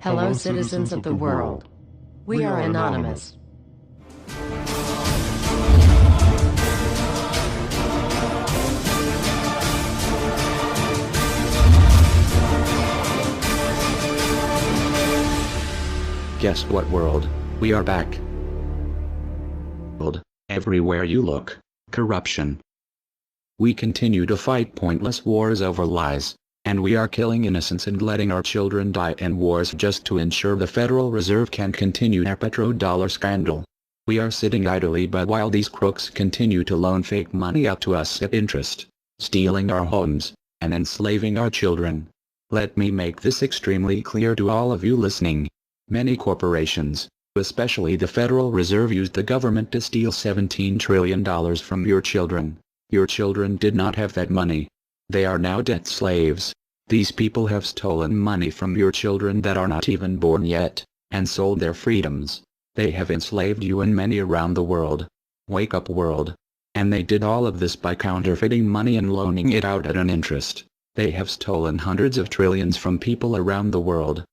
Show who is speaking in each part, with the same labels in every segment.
Speaker 1: Hello, citizens of the world. We are anonymous.
Speaker 2: Guess what, world? We are back. Everywhere you look, corruption. We continue to fight pointless wars over lies, and we are killing innocents and letting our children die in wars just to ensure the Federal Reserve can continue their petrodollar scandal. We are sitting idly by while these crooks continue to loan fake money out to us at interest, stealing our homes, and enslaving our children. Let me make this extremely clear to all of you listening. Many corporations, especially the Federal Reserve, used the government to steal $17 trillion from your children. Your children did not have that money. They are now debt slaves. These people have stolen money from your children that are not even born yet, and sold their freedoms. They have enslaved you and many around the world. Wake up, world. And they did all of this by counterfeiting money and loaning it out at an interest. They have stolen hundreds of trillions from people around the world.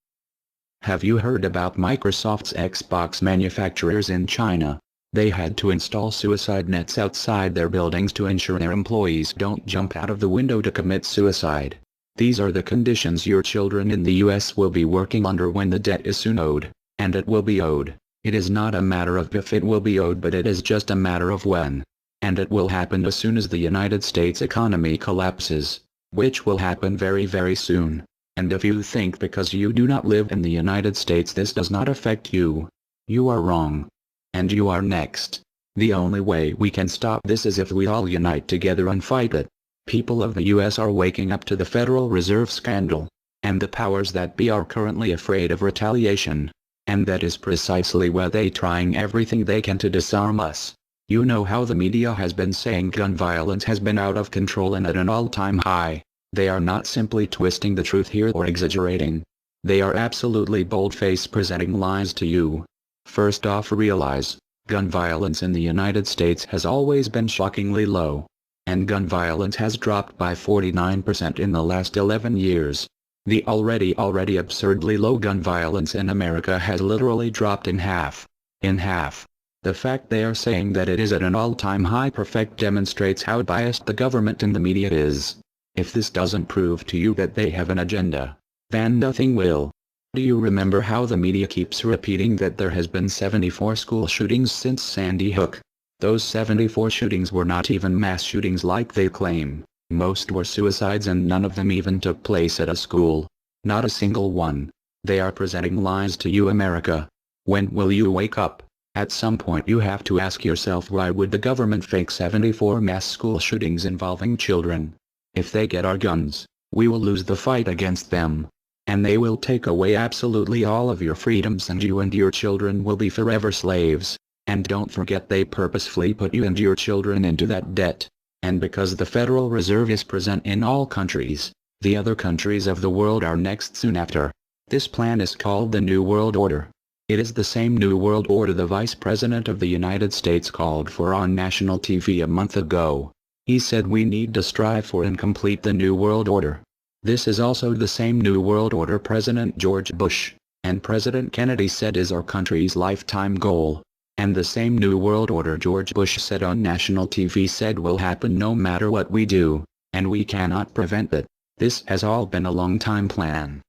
Speaker 2: Have you heard about Microsoft's Xbox manufacturers in China? They had to install suicide nets outside their buildings to ensure their employees don't jump out of the window to commit suicide. These are the conditions your children in the US will be working under when the debt is soon owed, and it will be owed. It is not a matter of if it will be owed, but it is just a matter of when. And it will happen as soon as the United States economy collapses, which will happen very, very soon. And if you think because you do not live in the United States this does not affect you, you are wrong. And you are next. The only way we can stop this is if we all unite together and fight it. People of the US are waking up to the Federal Reserve scandal, and the powers that be are currently afraid of retaliation. And that is precisely why they trying everything they can to disarm us. You know how the media has been saying gun violence has been out of control and at an all-time high. They are not simply twisting the truth here or exaggerating. They are absolutely bold-faced presenting lies to you. First off, realize, gun violence in the United States has always been shockingly low. And gun violence has dropped by 49% in the last 11 years. The already absurdly low gun violence in America has literally dropped in half. In half. The fact they are saying that it is at an all-time high perfect demonstrates how biased the government and the media is. If this doesn't prove to you that they have an agenda, then nothing will. Do you remember how the media keeps repeating that there has been 74 school shootings since Sandy Hook? Those 74 shootings were not even mass shootings like they claim. Most were suicides and none of them even took place at a school. Not a single one. They are presenting lies to you, America. When will you wake up? At some point you have to ask yourself, why would the government fake 74 mass school shootings involving children? If they get our guns, we will lose the fight against them. And they will take away absolutely all of your freedoms and you and your children will be forever slaves. And don't forget they purposefully put you and your children into that debt. And because the Federal Reserve is present in all countries, the other countries of the world are next soon after. This plan is called the New World Order. It is the same New World Order the Vice President of the United States called for on national TV a month ago. He said we need to strive for and complete the New World Order. This is also the same New World Order President George Bush and President Kennedy said is our country's lifetime goal. And the same New World Order George Bush said on national TV said will happen no matter what we do, and we cannot prevent it. This has all been a long-time plan.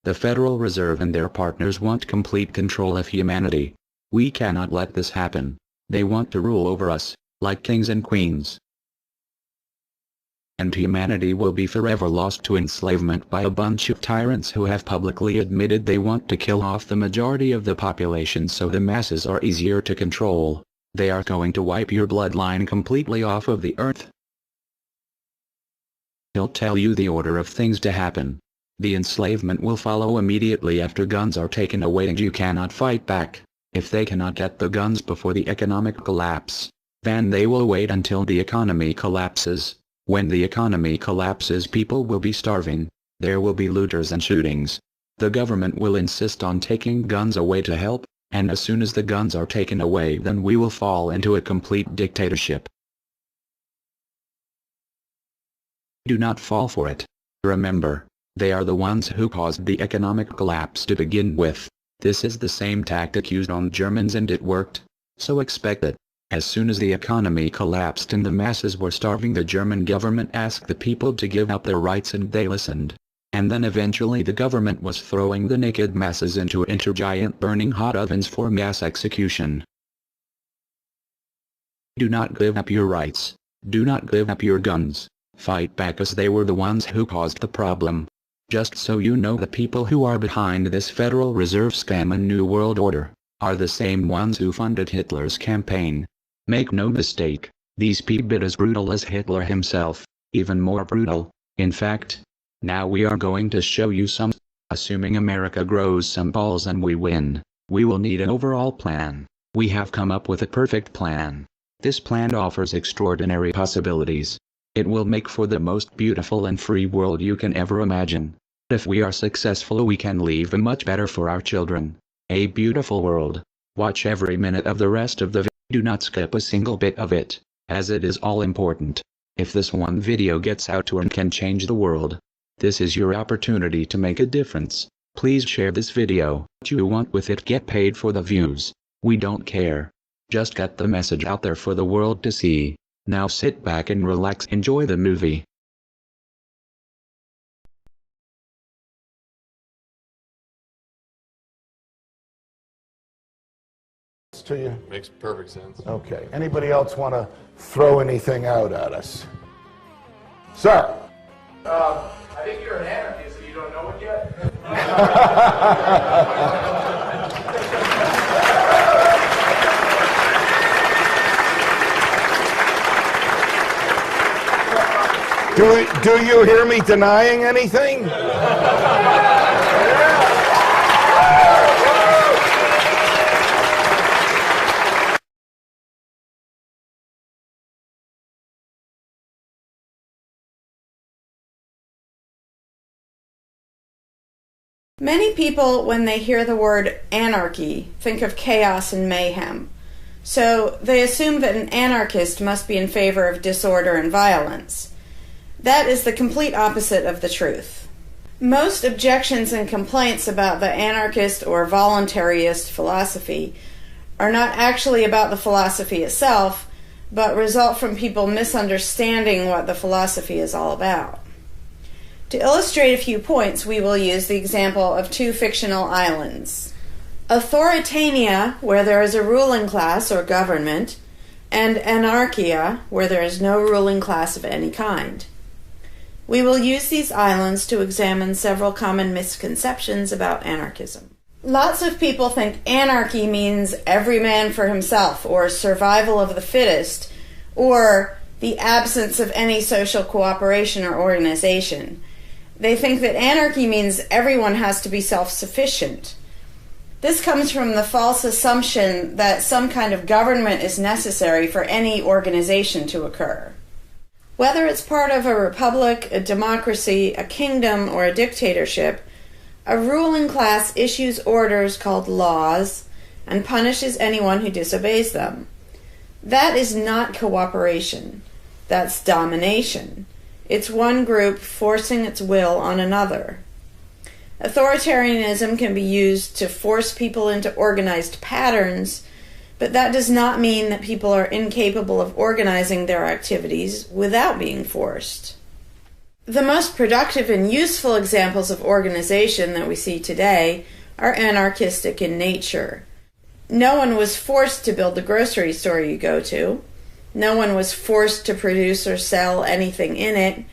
Speaker 2: The Federal Reserve and their partners want complete control of humanity. We cannot let this happen. They want to rule over us, like kings and queens. And humanity will be forever lost to enslavement by a bunch of tyrants who have publicly admitted they want to kill off the majority of the population so the masses are easier to control. They are going to wipe your bloodline completely off of the earth. He'll tell you the order of things to happen. The enslavement will follow immediately after guns are taken away and you cannot fight back. If they cannot get the guns before the economic collapse, then they will wait until the economy collapses. When the economy collapses, people will be starving. There will be looters and shootings. The government will insist on taking guns away to help, and as soon as the guns are taken away, then we will fall into a complete dictatorship. Do not fall for it. Remember, They are the ones who caused the economic collapse to begin with. This is the same tactic used on Germans and it worked. So expect it. As soon as the economy collapsed and the masses were starving, the German government asked the people to give up their rights and they listened. And then eventually the government was throwing the naked masses into giant burning hot ovens for mass execution. Do not give up your rights. Do not give up your guns. Fight back, as they were the ones who caused the problem. Just so you know, the people who are behind this Federal Reserve scam and New World Order are the same ones who funded Hitler's campaign. Make no mistake, these people are as brutal as Hitler himself, even more brutal. In fact, now we are going to show you some. Assuming America grows some balls and we win, we will need an overall plan. We have come up with a perfect plan. This plan offers extraordinary possibilities. It will make for the most beautiful and free world you can ever imagine. If we are successful, we can leave a much better for our children. A beautiful world. Watch every minute of the rest of the video. Do not skip a single bit of it, as it is all important. If this one video gets out to and can change the world, this is your opportunity to make a difference. Please share this video. What you want with it, get paid for the views. We don't care. Just get the message out there for the world to see. Now sit back and relax, enjoy the movie.
Speaker 3: To you?
Speaker 4: Makes perfect sense.
Speaker 3: Okay. Anybody else want to throw anything out at us? Sir?
Speaker 5: I think you're an anarchist and you don't know it yet.
Speaker 3: Do you hear me denying anything?
Speaker 6: Many people, when they hear the word anarchy, think of chaos and mayhem. So they assume that an anarchist must be in favor of disorder and violence. That is the complete opposite of the truth. Most objections and complaints about the anarchist or voluntarist philosophy are not actually about the philosophy itself, but result from people misunderstanding what the philosophy is all about. To illustrate a few points, we will use the example of two fictional islands. Authoritania, where there is a ruling class or government, and anarchia, where there is no ruling class of any kind. We will use these islands to examine several common misconceptions about anarchism. Lots of people think anarchy means every man for himself, or survival of the fittest, or the absence of any social cooperation or organization. They think that anarchy means everyone has to be self-sufficient. This comes from the false assumption that some kind of government is necessary for any organization to occur. Whether it's part of a republic, a democracy, a kingdom, or a dictatorship, a ruling class issues orders called laws and punishes anyone who disobeys them. That is not cooperation. That's domination. It's one group forcing its will on another. Authoritarianism can be used to force people into organized patterns, but that does not mean that people are incapable of organizing their activities without being forced. The most productive and useful examples of organization that we see today are anarchistic in nature. No one was forced to build the grocery store you go to. No one was forced to produce or sell anything in it.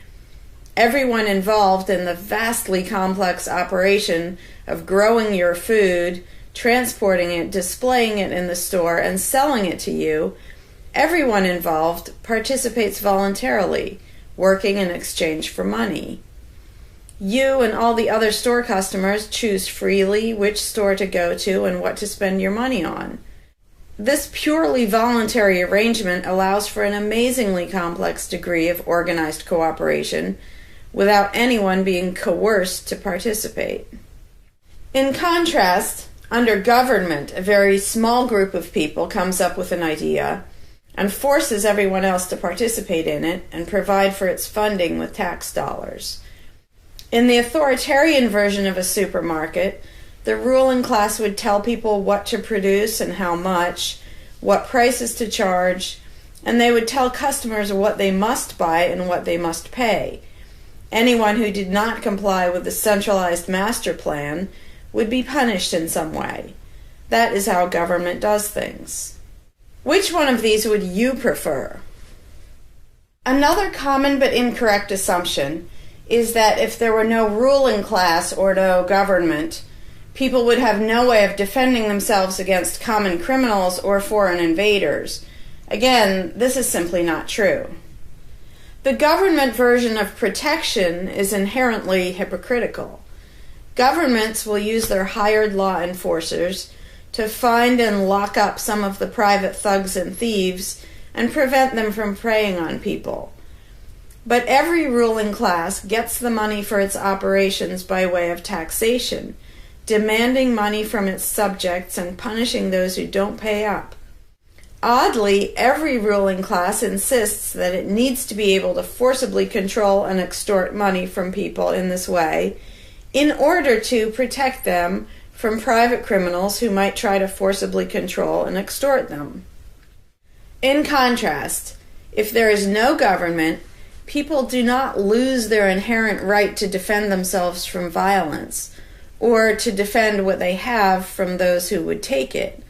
Speaker 6: Everyone involved in the vastly complex operation of growing your food, transporting it, displaying it in the store, and selling it to you, everyone involved participates voluntarily, working in exchange for money. You and all the other store customers choose freely which store to go to and what to spend your money on. This purely voluntary arrangement allows for an amazingly complex degree of organized cooperation without anyone being coerced to participate. In contrast, under government, a very small group of people comes up with an idea and forces everyone else to participate in it and provide for its funding with tax dollars. In the authoritarian version of a supermarket, the ruling class would tell people what to produce and how much, what prices to charge, and they would tell customers what they must buy and what they must pay. Anyone who did not comply with the centralized master plan would be punished in some way. That is how government does things. Which one of these would you prefer? Another common but incorrect assumption is that if there were no ruling class or no government, people would have no way of defending themselves against common criminals or foreign invaders. Again, this is simply not true. The government version of protection is inherently hypocritical. Governments will use their hired law enforcers to find and lock up some of the private thugs and thieves and prevent them from preying on people. But every ruling class gets the money for its operations by way of taxation, demanding money from its subjects and punishing those who don't pay up. Oddly, every ruling class insists that it needs to be able to forcibly control and extort money from people in this way in order to protect them from private criminals who might try to forcibly control and extort them. In contrast, if there is no government, people do not lose their inherent right to defend themselves from violence or to defend what they have from those who would take it.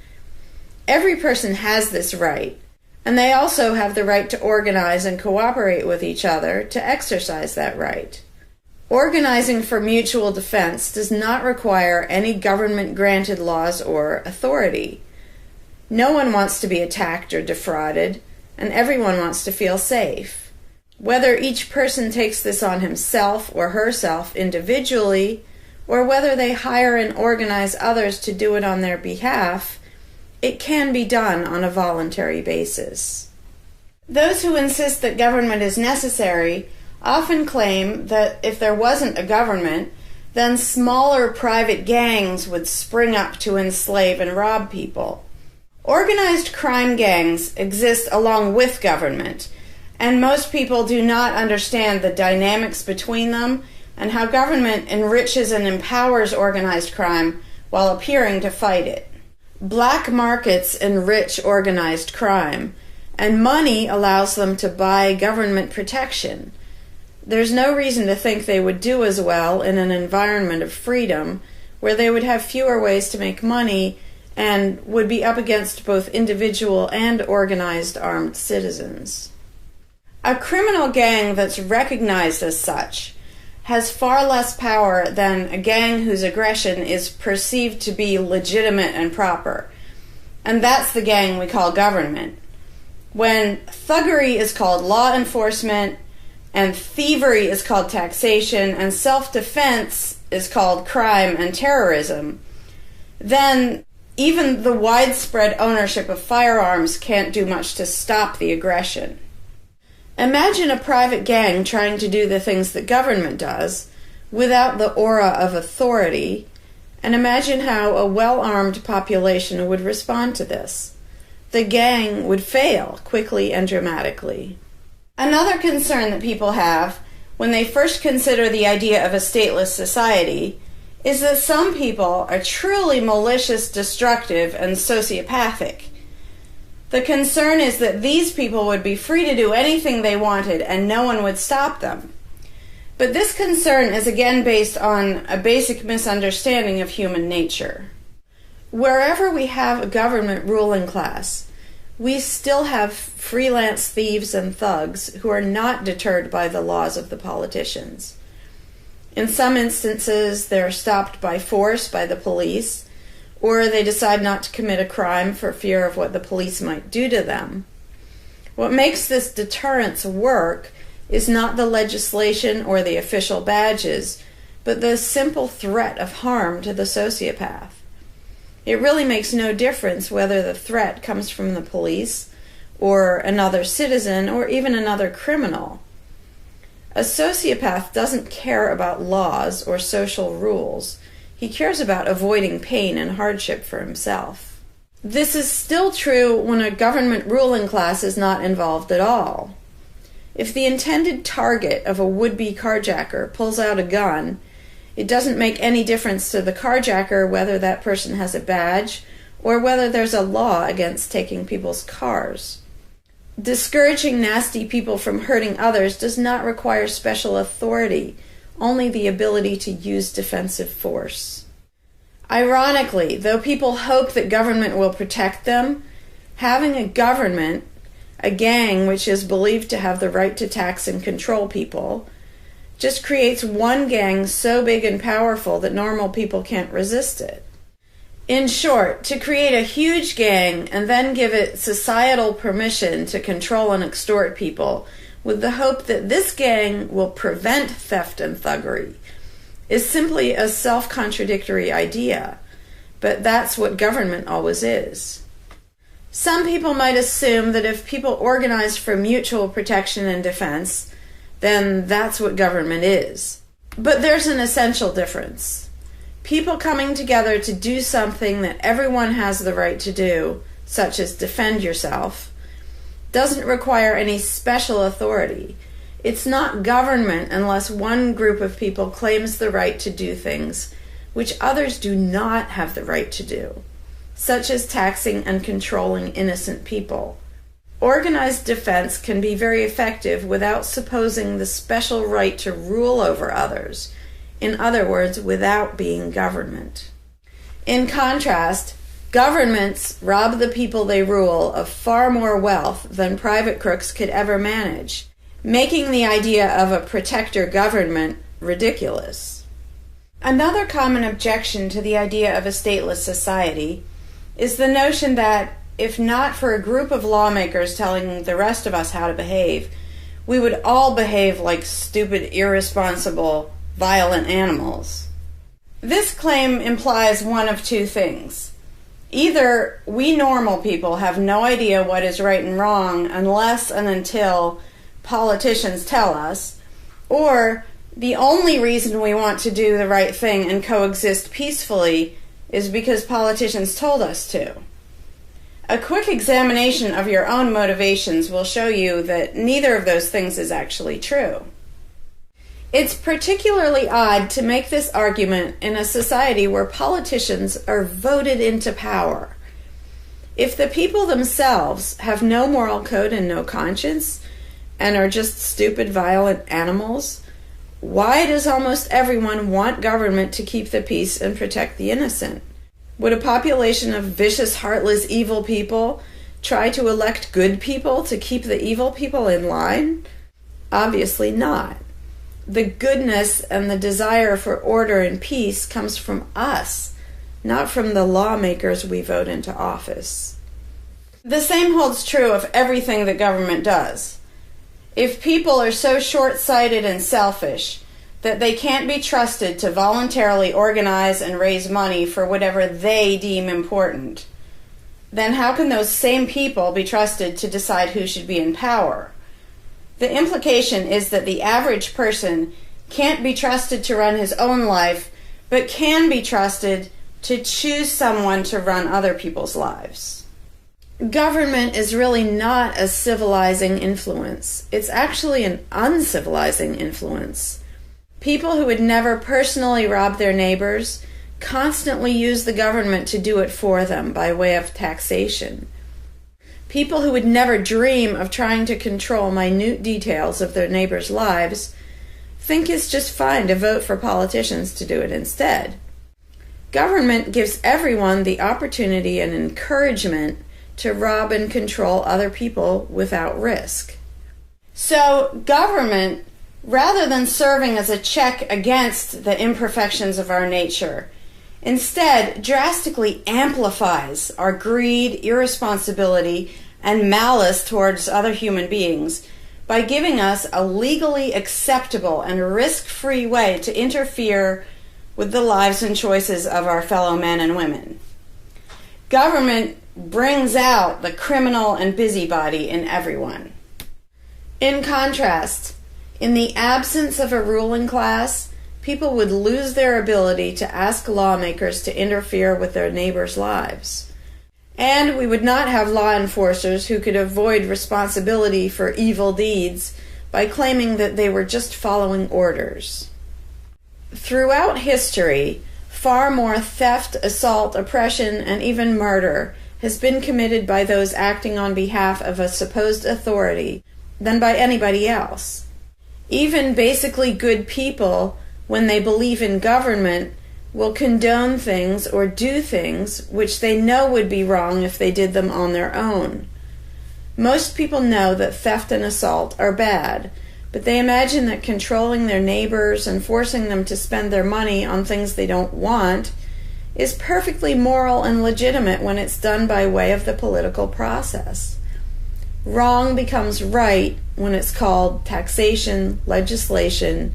Speaker 6: Every person has this right, and they also have the right to organize and cooperate with each other to exercise that right. Organizing for mutual defense does not require any government-granted laws or authority. No one wants to be attacked or defrauded, and everyone wants to feel safe. Whether each person takes this on himself or herself individually, or whether they hire and organize others to do it on their behalf, it can be done on a voluntary basis. Those who insist that government is necessary often claim that if there wasn't a government, then smaller private gangs would spring up to enslave and rob people. Organized crime gangs exist along with government, and most people do not understand the dynamics between them and how government enriches and empowers organized crime while appearing to fight it. Black markets enrich organized crime, and money allows them to buy government protection. There's no reason to think they would do as well in an environment of freedom, where they would have fewer ways to make money and would be up against both individual and organized armed citizens. A criminal gang that's recognized as such has far less power than a gang whose aggression is perceived to be legitimate and proper. And that's the gang we call government. When thuggery is called law enforcement, and thievery is called taxation, and self-defense is called crime and terrorism, then even the widespread ownership of firearms can't do much to stop the aggression. Imagine a private gang trying to do the things that government does without the aura of authority, and imagine how a well-armed population would respond to this. The gang would fail quickly and dramatically. Another concern that people have when they first consider the idea of a stateless society is that some people are truly malicious, destructive, and sociopathic. The concern is that these people would be free to do anything they wanted and no one would stop them. But this concern is again based on a basic misunderstanding of human nature. Wherever we have a government ruling class, we still have freelance thieves and thugs who are not deterred by the laws of the politicians. In some instances, they're stopped by force by the police, or they decide not to commit a crime for fear of what the police might do to them. What makes this deterrence work is not the legislation or the official badges, but the simple threat of harm to the sociopath. It really makes no difference whether the threat comes from the police, or another citizen, or even another criminal. A sociopath doesn't care about laws or social rules. He cares about avoiding pain and hardship for himself. This is still true when a government ruling class is not involved at all. If the intended target of a would-be carjacker pulls out a gun, it doesn't make any difference to the carjacker whether that person has a badge or whether there's a law against taking people's cars. Discouraging nasty people from hurting others does not require special authority, only the ability to use defensive force. Ironically, though people hope that government will protect them, having a government, a gang which is believed to have the right to tax and control people, just creates one gang so big and powerful that normal people can't resist it. In short, to create a huge gang and then give it societal permission to control and extort people with the hope that this gang will prevent theft and thuggery is simply a self-contradictory idea, but that's what government always is. Some people might assume that if people organize for mutual protection and defense, then that's what government is. But there's an essential difference. People coming together to do something that everyone has the right to do, such as defend yourself, doesn't require any special authority. It's not government unless one group of people claims the right to do things which others do not have the right to do, such as taxing and controlling innocent people. Organized defense can be very effective without supposing the special right to rule over others. In other words, without being government. In contrast, governments rob the people they rule of far more wealth than private crooks could ever manage, making the idea of a protector government ridiculous. Another common objection to the idea of a stateless society is the notion that, if not for a group of lawmakers telling the rest of us how to behave, we would all behave like stupid, irresponsible, violent animals. This claim implies one of two things. Either we normal people have no idea what is right and wrong unless and until politicians tell us, or the only reason we want to do the right thing and coexist peacefully is because politicians told us to. A quick examination of your own motivations will show you that neither of those things is actually true. It's particularly odd to make this argument in a society where politicians are voted into power. If the people themselves have no moral code and no conscience, and are just stupid, violent animals, why does almost everyone want government to keep the peace and protect the innocent? Would a population of vicious, heartless, evil people try to elect good people to keep the evil people in line? Obviously not. The goodness and the desire for order and peace comes from us, not from the lawmakers we vote into office. The same holds true of everything that government does. If people are so short-sighted and selfish that they can't be trusted to voluntarily organize and raise money for whatever they deem important, then how can those same people be trusted to decide who should be in power? The implication is that the average person can't be trusted to run his own life, but can be trusted to choose someone to run other people's lives. Government is really not a civilizing influence. It's actually an uncivilizing influence. People who would never personally rob their neighbors constantly use the government to do it for them by way of taxation. People who would never dream of trying to control minute details of their neighbors' lives think it's just fine to vote for politicians to do it instead. Government gives everyone the opportunity and encouragement to rob and control other people without risk. So government, rather than serving as a check against the imperfections of our nature, instead drastically amplifies our greed, irresponsibility, and malice towards other human beings by giving us a legally acceptable and risk-free way to interfere with the lives and choices of our fellow men and women. Government brings out the criminal and busybody in everyone. In contrast, in the absence of a ruling class, people would lose their ability to ask lawmakers to interfere with their neighbors' lives. And we would not have law enforcers who could avoid responsibility for evil deeds by claiming that they were just following orders. Throughout history, far more theft, assault, oppression, and even murder has been committed by those acting on behalf of a supposed authority than by anybody else. Even basically good people, when they believe in government, will condone things or do things which they know would be wrong if they did them on their own. Most people know that theft and assault are bad, but they imagine that controlling their neighbors and forcing them to spend their money on things they don't want is perfectly moral and legitimate when it's done by way of the political process. Wrong becomes right when it's called taxation, legislation,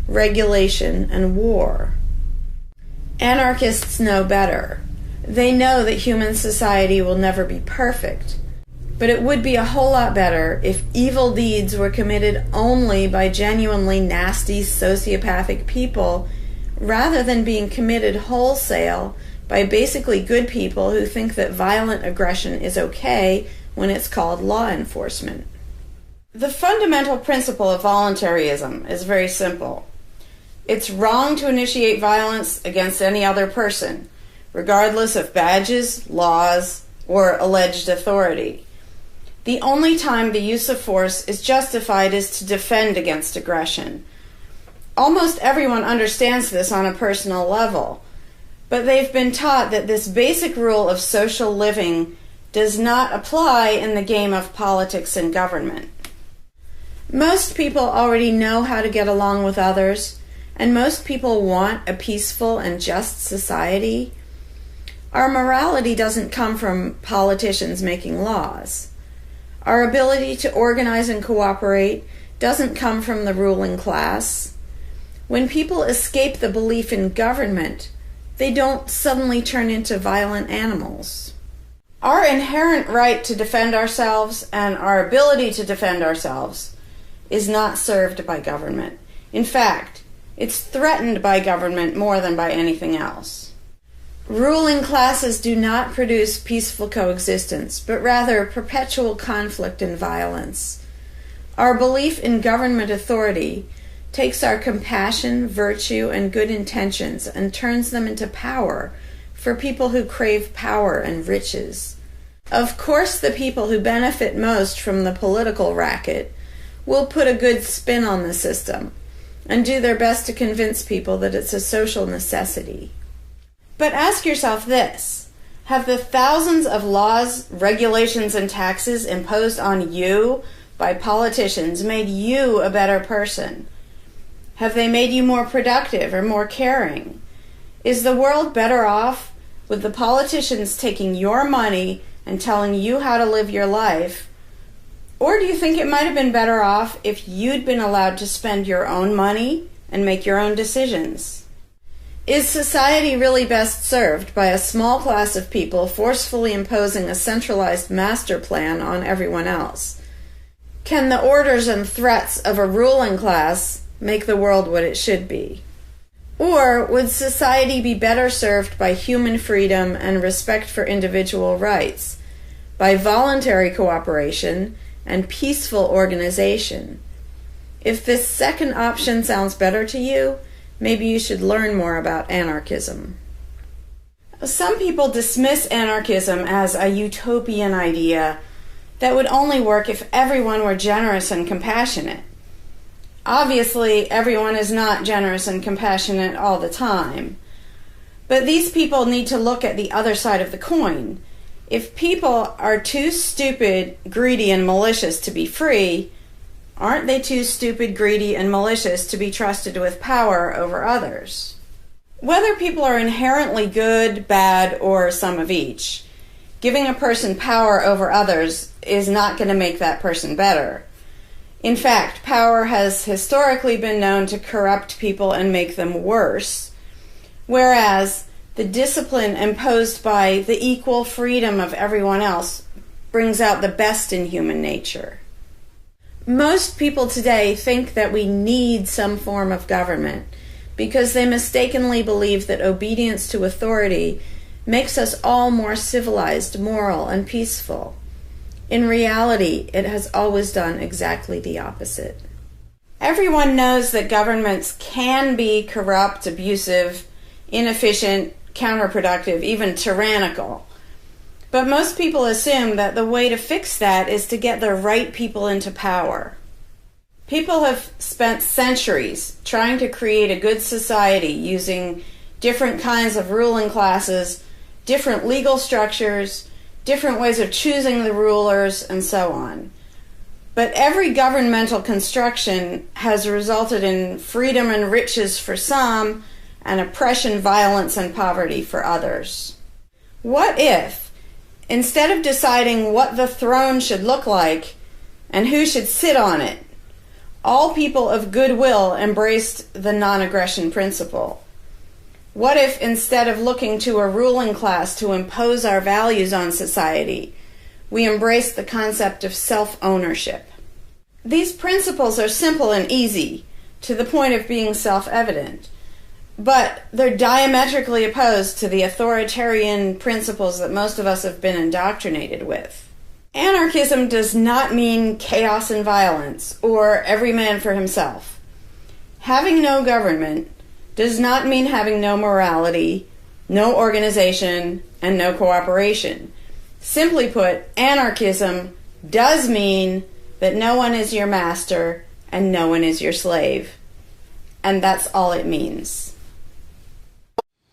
Speaker 6: regulation, and war. Anarchists know better. They know that human society will never be perfect, but it would be a whole lot better if evil deeds were committed only by genuinely nasty, sociopathic people, rather than being committed wholesale by basically good people who think that violent aggression is okay when it's called law enforcement. The fundamental principle of voluntarism is very simple. It's wrong to initiate violence against any other person, regardless of badges, laws, or alleged authority. The only time the use of force is justified is to defend against aggression. Almost everyone understands this on a personal level, but they've been taught that this basic rule of social living does not apply in the game of politics and government. Most people already know how to get along with others, and most people want a peaceful and just society. Our morality doesn't come from politicians making laws. Our ability to organize and cooperate doesn't come from the ruling class. When people escape the belief in government, they don't suddenly turn into violent animals. Our inherent right to defend ourselves and our ability to defend ourselves is not served by government. In fact, it's threatened by government more than by anything else. Ruling classes do not produce peaceful coexistence, but rather perpetual conflict and violence. Our belief in government authority takes our compassion, virtue, and good intentions and turns them into power for people who crave power and riches. Of course, the people who benefit most from the political racket will put a good spin on the system and do their best to convince people that it's a social necessity. But ask yourself this: have the thousands of laws, regulations, and taxes imposed on you by politicians made you a better person? Have they made you more productive or more caring? Is the world better off with the politicians taking your money and telling you how to live your life? Or do you think it might have been better off if you'd been allowed to spend your own money and make your own decisions? Is society really best served by a small class of people forcefully imposing a centralized master plan on everyone else? Can the orders and threats of a ruling class make the world what it should be? Or would society be better served by human freedom and respect for individual rights, by voluntary cooperation and peaceful organization? If this second option sounds better to you, maybe you should learn more about anarchism. Some people dismiss anarchism as a utopian idea that would only work if everyone were generous and compassionate. Obviously, everyone is not generous and compassionate all the time, but these people need to look at the other side of the coin. If people are too stupid, greedy, and malicious to be free, aren't they too stupid, greedy, and malicious to be trusted with power over others? Whether people are inherently good, bad, or some of each, giving a person power over others is not going to make that person better. In fact, power has historically been known to corrupt people and make them worse, whereas the discipline imposed by the equal freedom of everyone else brings out the best in human nature. Most people today think that we need some form of government because they mistakenly believe that obedience to authority makes us all more civilized, moral, and peaceful. In reality, it has always done exactly the opposite. Everyone knows that governments can be corrupt, abusive, inefficient, counterproductive, even tyrannical. But most people assume that the way to fix that is to get the right people into power. People have spent centuries trying to create a good society using different kinds of ruling classes, different legal structures, different ways of choosing the rulers, and so on. But every governmental construction has resulted in freedom and riches for some, and oppression, violence, and poverty for others. What if, instead of deciding what the throne should look like and who should sit on it, all people of goodwill embraced the non-aggression principle? What if, instead of looking to a ruling class to impose our values on society, we embraced the concept of self-ownership? These principles are simple and easy, to the point of being self-evident, but they're diametrically opposed to the authoritarian principles that most of us have been indoctrinated with. Anarchism does not mean chaos and violence, or every man for himself. Having no government does not mean having no morality, no organization, and no cooperation. Simply put, anarchism does mean that no one is your master and no one is your slave. And that's all it means.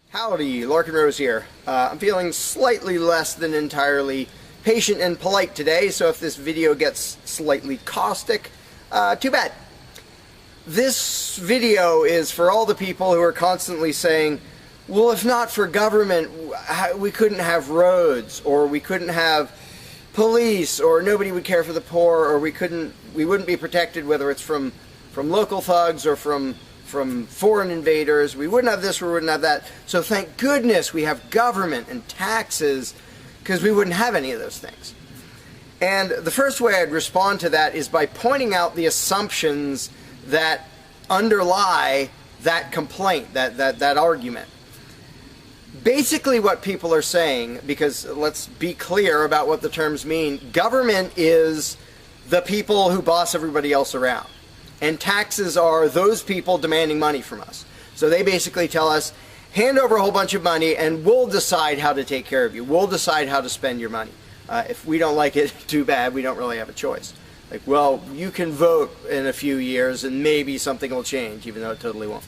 Speaker 4: Howdy, Larkin Rose here. I'm feeling slightly less than entirely patient and polite today, so if this video gets slightly caustic, too bad. This video is for all the people who are constantly saying, well, if not for government, we couldn't have roads, or we couldn't have police, or nobody would care for the poor, or we wouldn't be protected, whether it's from local thugs or from foreign invaders. We wouldn't have this, we wouldn't have that. So thank goodness we have government and taxes, because we wouldn't have any of those things. And the first way I'd respond to that is by pointing out the assumptions that underlie that complaint, that argument. Basically what people are saying, because let's be clear about what the terms mean, government is the people who boss everybody else around. And taxes are those people demanding money from us. So they basically tell us, hand over a whole bunch of money and we'll decide how to take care of you. We'll decide how to spend your money. If we don't like it, too bad, we don't really have a choice. Like, well, you can vote in a few years and maybe something will change, even though it totally won't.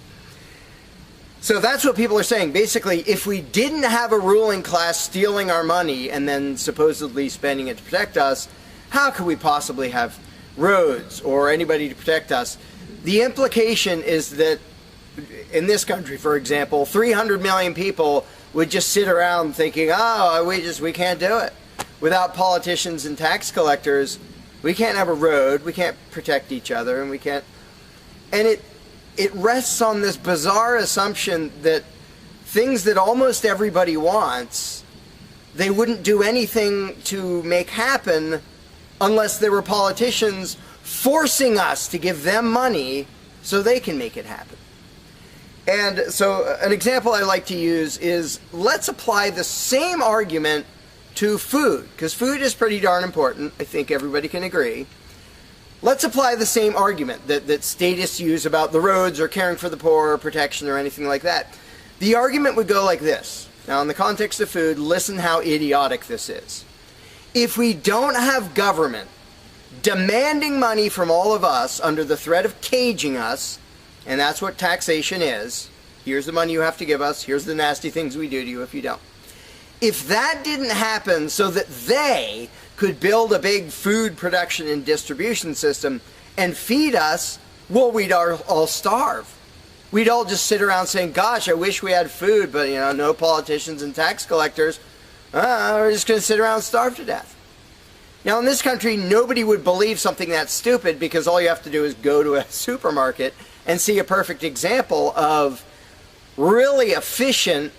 Speaker 4: So that's what people are saying. Basically, if we didn't have a ruling class stealing our money and then supposedly spending it to protect us, how could we possibly have roads or anybody to protect us? The implication is that in this country, for example, 300 million people would just sit around thinking, oh, we can't do it. Without politicians and tax collectors, we can't have a road, we can't protect each other, and we can't... And it rests on this bizarre assumption that things that almost everybody wants, they wouldn't do anything to make happen unless there were politicians forcing us to give them money so they can make it happen. And so an example I like to use is, let's apply the same argument to food, because food is pretty darn important. I think everybody can agree. Let's apply the same argument that statists use about the roads or caring for the poor or protection or anything like that. The argument would go like this. Now, in the context of food, listen how idiotic this is. If we don't have government demanding money from all of us under the threat of caging us, and that's what taxation is, here's the money you have to give us, here's the nasty things we do to you if you don't. If that didn't happen so that they could build a big food production and distribution system and feed us, well, we'd all starve. We'd all just sit around saying, gosh, I wish we had food, but, no politicians and tax collectors. We're just going to sit around and starve to death. Now, in this country, nobody would believe something that stupid, because all you have to do is go to a supermarket and see a perfect example of really efficient,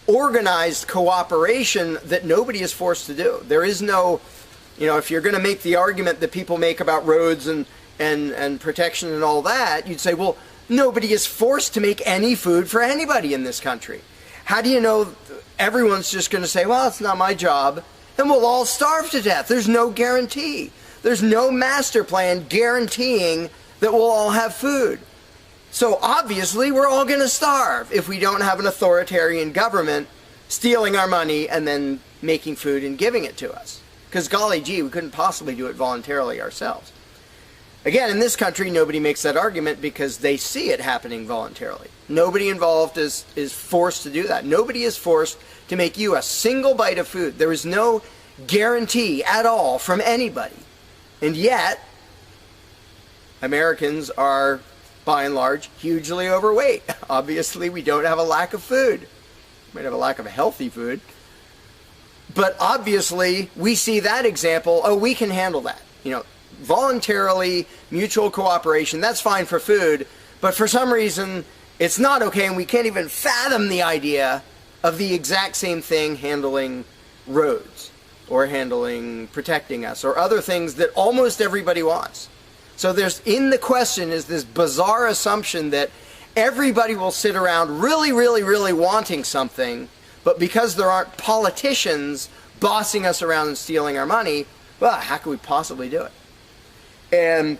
Speaker 4: organized cooperation that nobody is forced to do. There is no, if you're going to make the argument that people make about roads and protection and all that, you'd say, well, nobody is forced to make any food for anybody in this country. How do you know everyone's just going to say, well, it's not my job, and we'll all starve to death? There's no guarantee. There's no master plan guaranteeing that we'll all have food. So obviously we're all going to starve if we don't have an authoritarian government stealing our money and then making food and giving it to us. Because golly gee, we couldn't possibly do it voluntarily ourselves. Again, in this country, nobody makes that argument because they see it happening voluntarily. Nobody involved is forced to do that. Nobody is forced to make you a single bite of food. There is no guarantee at all from anybody. And yet, Americans are, by and large, hugely overweight. Obviously, we don't have a lack of food. We might have a lack of healthy food. But obviously, we see that example. Oh, we can handle that. You know, voluntarily, mutual cooperation, that's fine for food. But for some reason, it's not okay, and we can't even fathom the idea of the exact same thing handling roads or handling protecting us or other things that almost everybody wants. So there's, in the question is this bizarre assumption that everybody will sit around really, really, really wanting something, but because there aren't politicians bossing us around and stealing our money, well, how could we possibly do it? And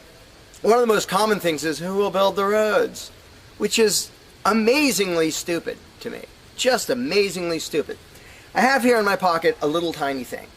Speaker 4: one of the most common things is, who will build the roads? Which is amazingly stupid to me. Just amazingly stupid. I have here in my pocket a little tiny thing.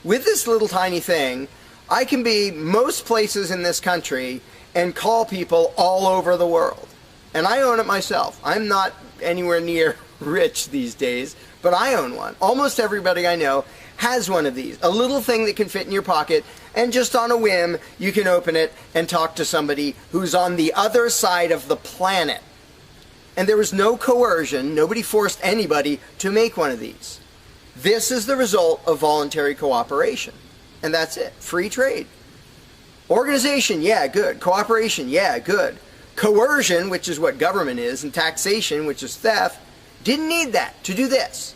Speaker 4: With this little tiny thing, I can be most places in this country and call people all over the world. And I own it myself. I'm not anywhere near rich these days, but I own one. Almost everybody I know has one of these. A little thing that can fit in your pocket, and just on a whim, you can open it and talk to somebody who's on the other side of the planet. And there was no coercion. Nobody forced anybody to make one of these. This is the result of voluntary cooperation. And that's it. Free trade. Organization, yeah, good. Cooperation, yeah, good. Coercion, which is what government is, and taxation, which is theft, didn't need that to do this.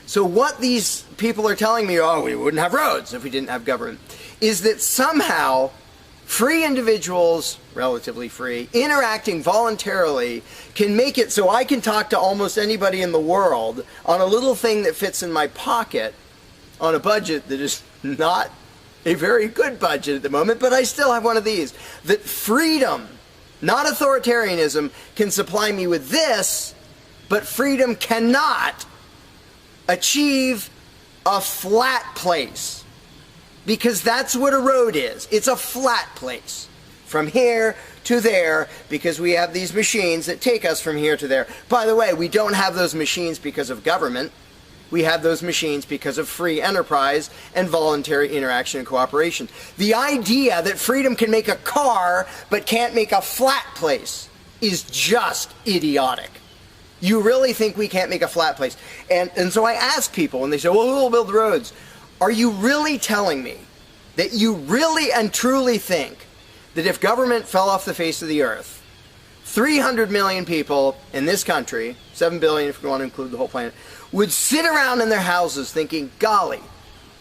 Speaker 4: So what these people are telling me, oh, we wouldn't have roads if we didn't have government, is that somehow free individuals, relatively free, interacting voluntarily can make it so I can talk to almost anybody in the world on a little thing that fits in my pocket on a budget that is not a very good budget at the moment, but I still have one of these. That freedom, not authoritarianism, can supply me with this, but freedom cannot achieve a flat place. Because that's what a road is. It's a flat place. From here to there, because we have these machines that take us from here to there. By the way, we don't have those machines because of government. We have those machines because of free enterprise and voluntary interaction and cooperation. The idea that freedom can make a car but can't make a flat place is just idiotic. You really think we can't make a flat place? And so I ask people, and they say, well, who will build roads? Are you really telling me that you really and truly think that if government fell off the face of the earth, 300 million people in this country, 7 billion if you want to include the whole planet, would sit around in their houses thinking, golly,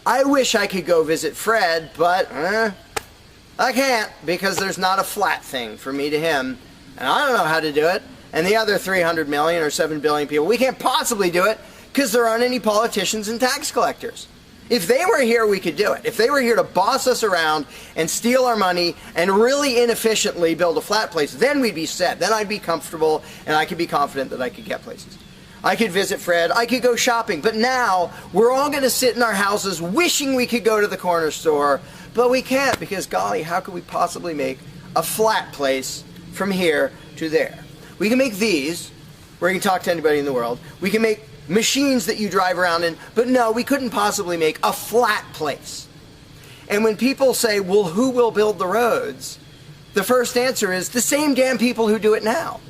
Speaker 4: I wish I could go visit Fred, but I can't because there's not a flat thing from me to him, and I don't know how to do it. And the other 300 million or 7 billion people, we can't possibly do it because there aren't any politicians and tax collectors. If they were here, we could do it. If they were here to boss us around and steal our money and really inefficiently build a flat place, then we'd be set. Then I'd be comfortable and I could be confident that I could get places. I could visit Fred, I could go shopping, but now we're all going to sit in our houses wishing we could go to the corner store, but we can't because, golly, how could we possibly make a flat place from here to there? We can make these, where you can talk to anybody in the world. We can make machines that you drive around in, but no, we couldn't possibly make a flat place. And when people say, well, who will build the roads? The first answer is the same damn people who do it now.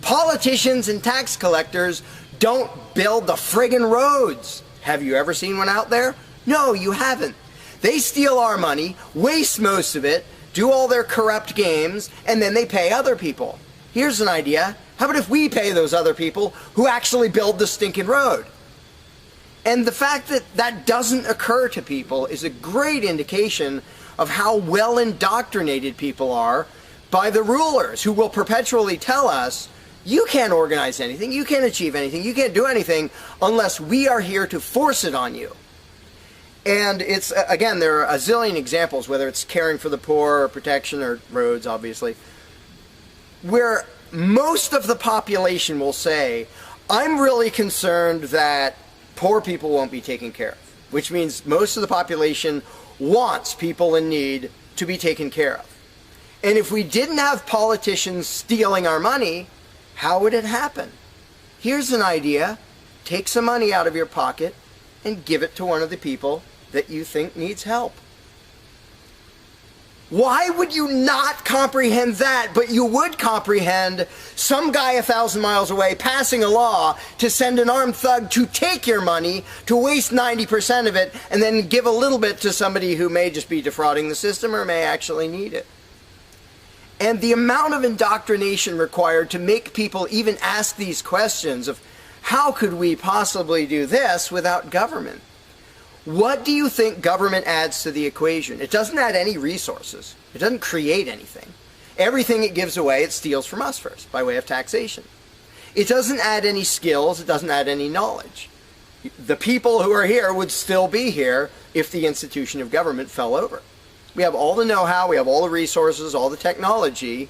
Speaker 4: Politicians and tax collectors don't build the friggin' roads. Have you ever seen one out there? No, you haven't. They steal our money, waste most of it, do all their corrupt games, and then they pay other people. Here's an idea. How about if we pay those other people who actually build the stinking road? And the fact that that doesn't occur to people is a great indication of how well indoctrinated people are by the rulers who will perpetually tell us, you can't organize anything, you can't achieve anything, you can't do anything unless we are here to force it on you. And it's, again, there are a zillion examples, whether it's caring for the poor or protection or roads, obviously. where most of the population will say, I'm really concerned that poor people won't be taken care of, which means most of the population wants people in need to be taken care of. And if we didn't have politicians stealing our money, how would it happen? Here's an idea. Take some money out of your pocket and give it to one of the people that you think needs help. Why would you not comprehend that, but you would comprehend some guy 1,000 miles away passing a law to send an armed thug to take your money, to waste 90% of it, and then give a little bit to somebody who may just be defrauding the system or may actually need it? And the amount of indoctrination required to make people even ask these questions of how could we possibly do this without government? What do you think government adds to the equation? It doesn't add any resources. It doesn't create anything. Everything it gives away, it steals from us first, by way of taxation. It doesn't add any skills. It doesn't add any knowledge. The people who are here would still be here if the institution of government fell over. We have all the know-how, we have all the resources, all the technology.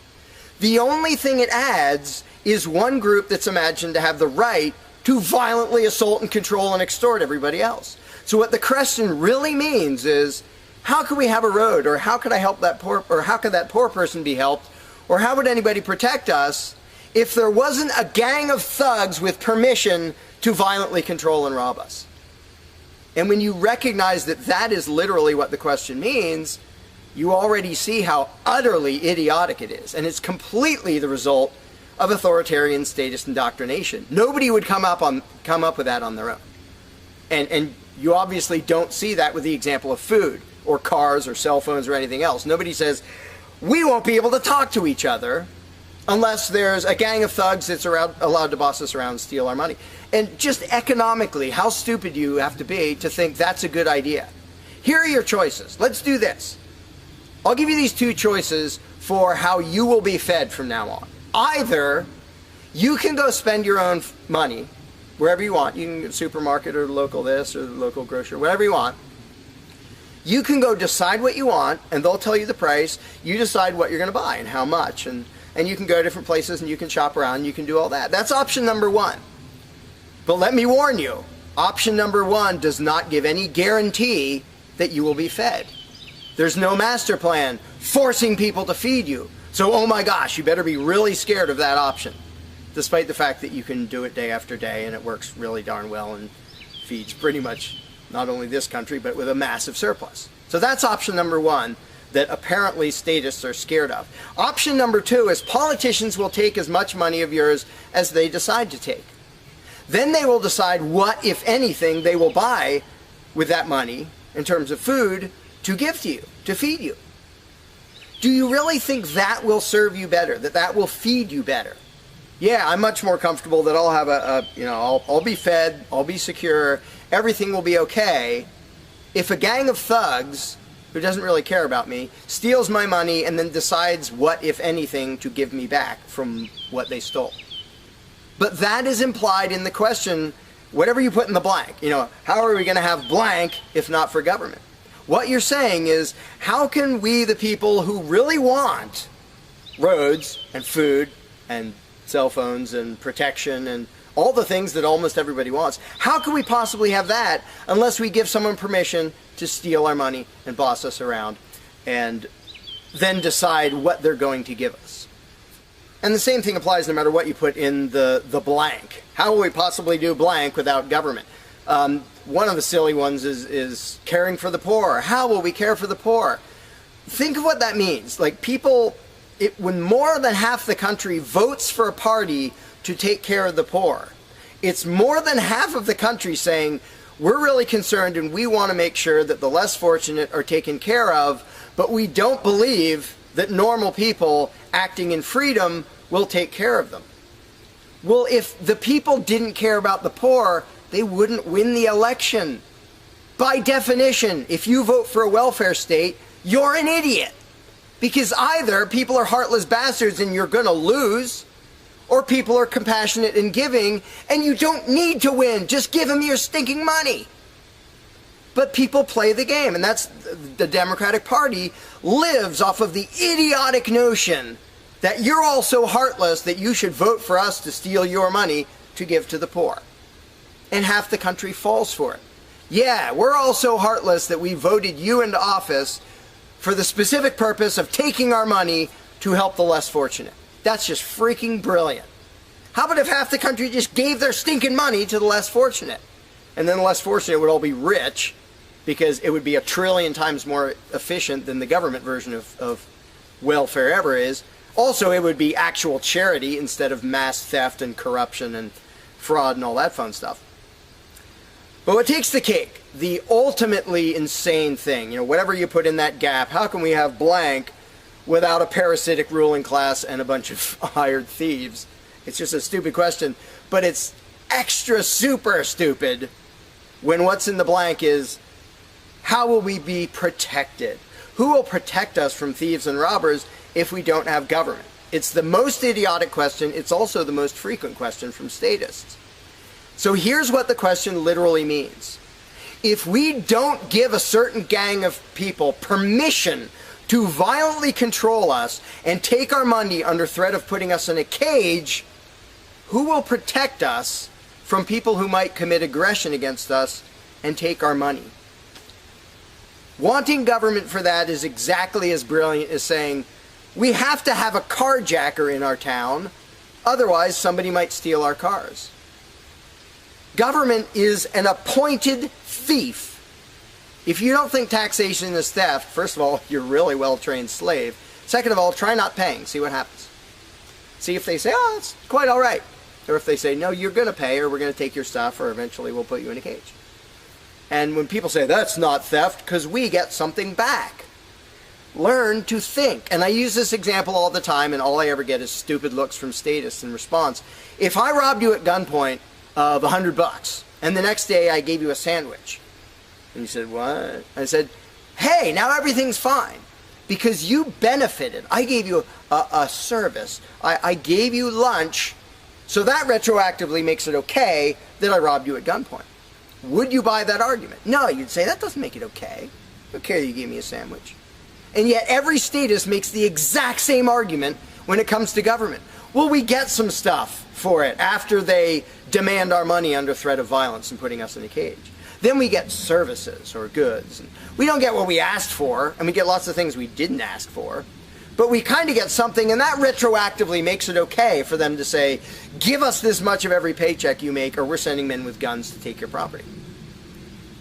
Speaker 4: The only thing it adds is one group that's imagined to have the right to violently assault and control and extort everybody else. So what the question really means is, how could we have a road, or how could I help that poor, or how could that poor person be helped, or how would anybody protect us if there wasn't a gang of thugs with permission to violently control and rob us? And when you recognize that that is literally what the question means, you already see how utterly idiotic it is. And it's completely the result of authoritarian statist indoctrination. Nobody would come up with that on their own. And you obviously don't see that with the example of food or cars or cell phones or anything else. Nobody says, we won't be able to talk to each other unless there's a gang of thugs that's allowed to boss us around and steal our money. And just economically, how stupid you have to be to think that's a good idea. Here are your choices. Let's do this. I'll give you these two choices for how you will be fed from now on. Either you can go spend your own money wherever you want. You can go to the supermarket or the local this or the local grocery, whatever you want. You can go decide what you want, and they'll tell you the price. You decide what you're going to buy and how much. And you can go to different places and you can shop around and you can do all that. That's option number one. But let me warn you, option number one does not give any guarantee that you will be fed. There's no master plan forcing people to feed you. So, oh my gosh, you better be really scared of that option, despite the fact that you can do it day after day and it works really darn well and feeds pretty much not only this country, but with a massive surplus. So that's option number one that apparently statists are scared of. Option number two is politicians will take as much money of yours as they decide to take. Then they will decide what, if anything, they will buy with that money in terms of food to give to you, to feed you. Do you really think that will serve you better, that will feed you better? Yeah, I'm much more comfortable that I'll have I'll be fed, I'll be secure, everything will be okay if a gang of thugs who doesn't really care about me steals my money and then decides what, if anything, to give me back from what they stole. But that is implied in the question, whatever you put in the blank. How are we going to have blank if not for government? What you're saying is, how can we, the people who really want roads and food and cell phones and protection and all the things that almost everybody wants, how can we possibly have that unless we give someone permission to steal our money and boss us around and then decide what they're going to give us? And the same thing applies no matter what you put in the blank. How will we possibly do blank without government? One of the silly ones is caring for the poor. How will we care for the poor? Think of what that means. Like when more than half the country votes for a party to take care of the poor, it's more than half of the country saying, we're really concerned and we want to make sure that the less fortunate are taken care of, but we don't believe that normal people acting in freedom will take care of them. Well, if the people didn't care about the poor, they wouldn't win the election. By definition, if you vote for a welfare state, you're an idiot. Because either people are heartless bastards and you're going to lose, or people are compassionate and giving and you don't need to win. Just give them your stinking money. But people play the game, and that's the Democratic Party lives off of the idiotic notion that you're all so heartless that you should vote for us to steal your money to give to the poor. And half the country falls for it. Yeah, we're all so heartless that we voted you into office for the specific purpose of taking our money to help the less fortunate. That's just freaking brilliant. How about if half the country just gave their stinking money to the less fortunate? And then the less fortunate would all be rich, because it would be 1 trillion times more efficient than the government version of welfare ever is. Also, it would be actual charity instead of mass theft and corruption and fraud and all that fun stuff. But what takes the cake, the ultimately insane thing, whatever you put in that gap, how can we have blank without a parasitic ruling class and a bunch of hired thieves? It's just a stupid question, but it's extra super stupid when what's in the blank is, how will we be protected? Who will protect us from thieves and robbers if we don't have government? It's the most idiotic question. It's also the most frequent question from statists. So here's what the question literally means. If we don't give a certain gang of people permission to violently control us and take our money under threat of putting us in a cage, who will protect us from people who might commit aggression against us and take our money? Wanting government for that is exactly as brilliant as saying, we have to have a carjacker in our town, otherwise somebody might steal our cars. Government is an appointed thief. If you don't think taxation is theft, first of all, you're a really well-trained slave. Second of all, try not paying. See what happens. See if they say, oh, it's quite all right. Or if they say, no, you're going to pay, or we're going to take your stuff, or eventually we'll put you in a cage. And when people say, that's not theft, because we get something back. Learn to think. And I use this example all the time, and all I ever get is stupid looks from statists in response. If I robbed you at gunpoint of $100, and the next day I gave you a sandwich, and you said, what? I said, hey, now everything's fine, because you benefited. I gave you a service. I gave you lunch, so that retroactively makes it okay that I robbed you at gunpoint. Would you buy that argument? No, you'd say, that doesn't make it okay. Okay, you gave me a sandwich. And yet every statist makes the exact same argument when it comes to government. Well, we get some stuff for it after they demand our money under threat of violence and putting us in a cage. Then we get services or goods. And we don't get what we asked for, and we get lots of things we didn't ask for. But we kind of get something, and that retroactively makes it okay for them to say, give us this much of every paycheck you make, or we're sending men with guns to take your property.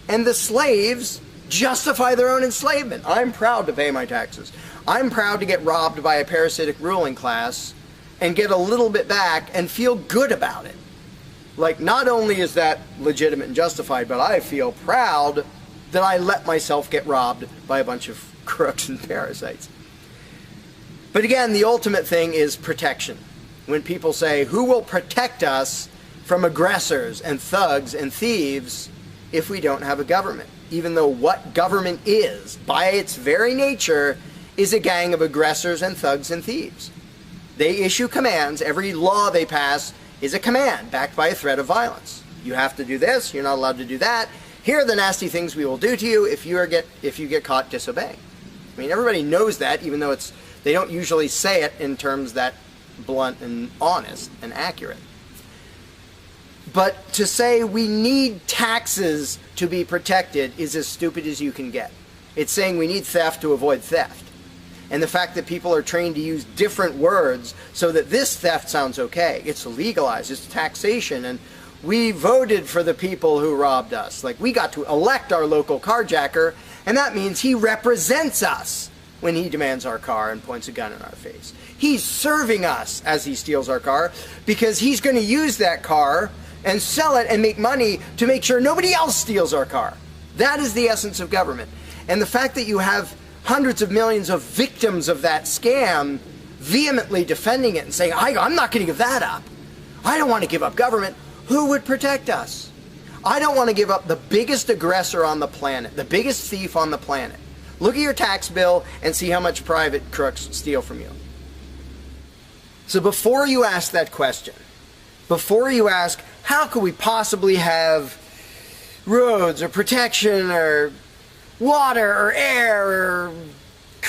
Speaker 4: And the slaves justify their own enslavement. I'm proud to pay my taxes. I'm proud to get robbed by a parasitic ruling class and get a little bit back and feel good about it. Like, not only is that legitimate and justified, but I feel proud that I let myself get robbed by a bunch of crooks and parasites. But again, the ultimate thing is protection. When people say, who will protect us from aggressors and thugs and thieves if we don't have a government? Even though what government is, by its very nature, is a gang of aggressors and thugs and thieves. They issue commands. Every law they pass is a command backed by a threat of violence. You have to do this. You're not allowed to do that. Here are the nasty things we will do to you if you get caught disobeying. I mean, everybody knows that, even though they don't usually say it in terms that blunt and honest and accurate. But to say we need taxes to be protected is as stupid as you can get. It's saying we need theft to avoid theft. And the fact that people are trained to use different words so that this theft sounds okay. It's legalized, it's taxation, and we voted for the people who robbed us. Like, we got to elect our local carjacker, and that means he represents us when he demands our car and points a gun in our face. He's serving us as he steals our car, because he's going to use that car and sell it and make money to make sure nobody else steals our car. That is the essence of government. And the fact that you have hundreds of millions of victims of that scam vehemently defending it and saying, I'm not going to give that up. I don't want to give up government. Who would protect us? I don't want to give up the biggest aggressor on the planet, the biggest thief on the planet. Look at your tax bill and see how much private crooks steal from you. So before you ask that question, before you ask, how could we possibly have roads or protection or water or air or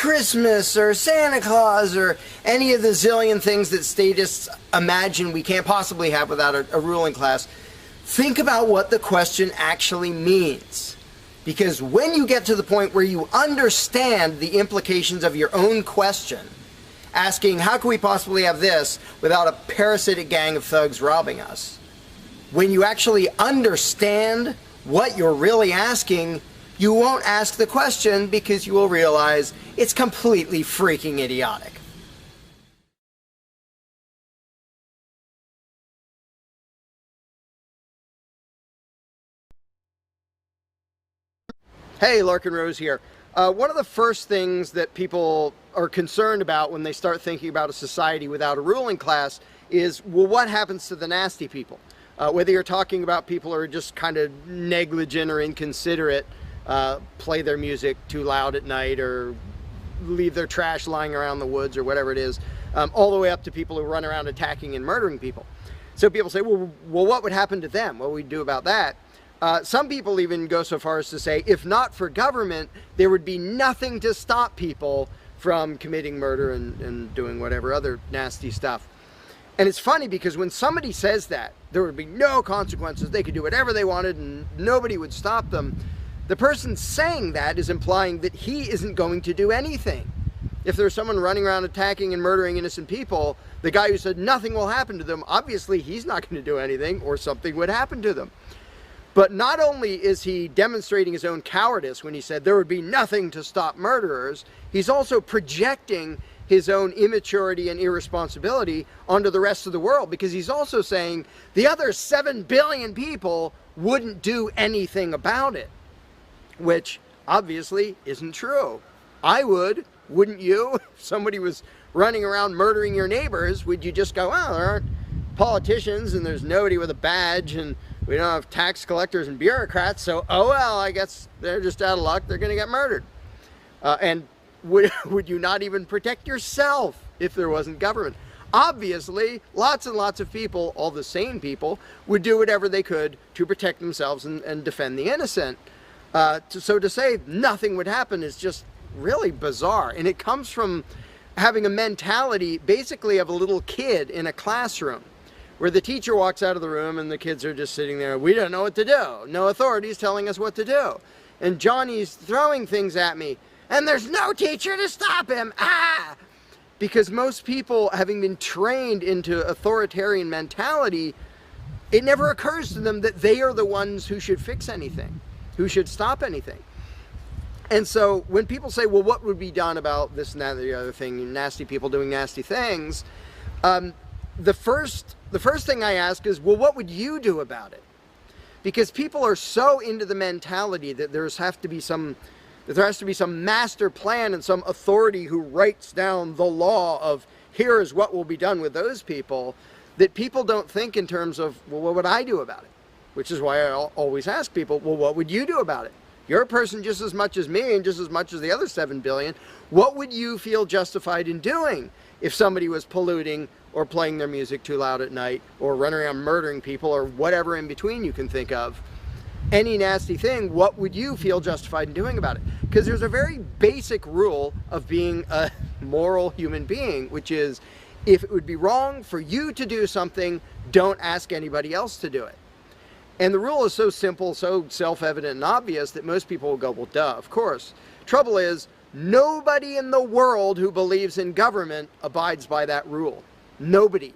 Speaker 4: Christmas or Santa Claus or any of the zillion things that statists imagine we can't possibly have without a ruling class, think about what the question actually means. Because when you get to the point where you understand the implications of your own question, asking how can we possibly have this without a parasitic gang of thugs robbing us, when you actually understand what you're really asking, you won't ask the question because you will realize it's completely freaking idiotic. Hey, Larkin Rose here. One of the first things that people are concerned about when they start thinking about a society without a ruling class is, well, what happens to the nasty people? Whether you're talking about people who are just kind of negligent or inconsiderate, play their music too loud at night or leave their trash lying around the woods or whatever it is, all the way up to people who run around attacking and murdering people. So people say, well, what would happen to them? What would we do about that? Some people even go so far as to say, if not for government, there would be nothing to stop people from committing murder and doing whatever other nasty stuff. And it's funny because when somebody says that, there would be no consequences, they could do whatever they wanted and nobody would stop them, the person saying that is implying that he isn't going to do anything. If there's someone running around attacking and murdering innocent people, the guy who said nothing will happen to them, obviously he's not going to do anything or something would happen to them. But not only is he demonstrating his own cowardice when he said there would be nothing to stop murderers, he's also projecting his own immaturity and irresponsibility onto the rest of the world, because he's also saying the other 7 billion people wouldn't do anything about it, which obviously isn't true. I would, wouldn't you? If somebody was running around murdering your neighbors, would you just go, well, there aren't politicians and there's nobody with a badge and we don't have tax collectors and bureaucrats, so oh well, I guess they're just out of luck, they're going to get murdered. And would you not even protect yourself if there wasn't government? Obviously, lots and lots of people, all the sane people, would do whatever they could to protect themselves and defend the innocent. So to say nothing would happen is just really bizarre. And it comes from having a mentality basically of a little kid in a classroom, where the teacher walks out of the room and the kids are just sitting there, we don't know what to do. No authority's telling us what to do. And Johnny's throwing things at me, and there's no teacher to stop him. Ah! Because most people, having been trained into authoritarian mentality, it never occurs to them that they are the ones who should fix anything, who should stop anything. And so when people say, well, what would be done about this and that and the other thing, nasty people doing nasty things, the first thing I ask is, well, what would you do about it? Because people are so into the mentality that there has to be some master plan and some authority who writes down the law of here is what will be done with those people, that people don't think in terms of, well, what would I do about it? Which is why I always ask people, well, what would you do about it? You're a person just as much as me and just as much as the other 7 billion. What would you feel justified in doing if somebody was polluting or playing their music too loud at night or running around murdering people or whatever in between you can think of? Any nasty thing, what would you feel justified in doing about it? Because there's a very basic rule of being a moral human being, which is if it would be wrong for you to do something, don't ask anybody else to do it. And the rule is so simple, so self-evident and obvious that most people will go, well, duh, of course. Trouble is, nobody in the world who believes in government abides by that rule. Nobody.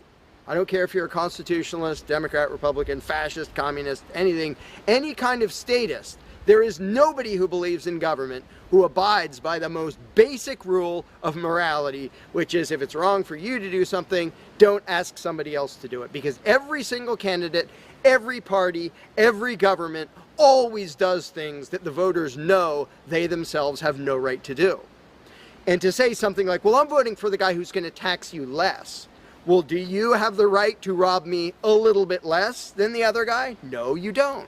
Speaker 4: I don't care if you're a constitutionalist, Democrat, Republican, fascist, communist, anything, any kind of statist. There is nobody who believes in government who abides by the most basic rule of morality, which is if it's wrong for you to do something, don't ask somebody else to do it. Because every single candidate, every party, every government always does things that the voters know they themselves have no right to do. And to say something like, well, I'm voting for the guy who's going to tax you less. Well, do you have the right to rob me a little bit less than the other guy? No, you don't.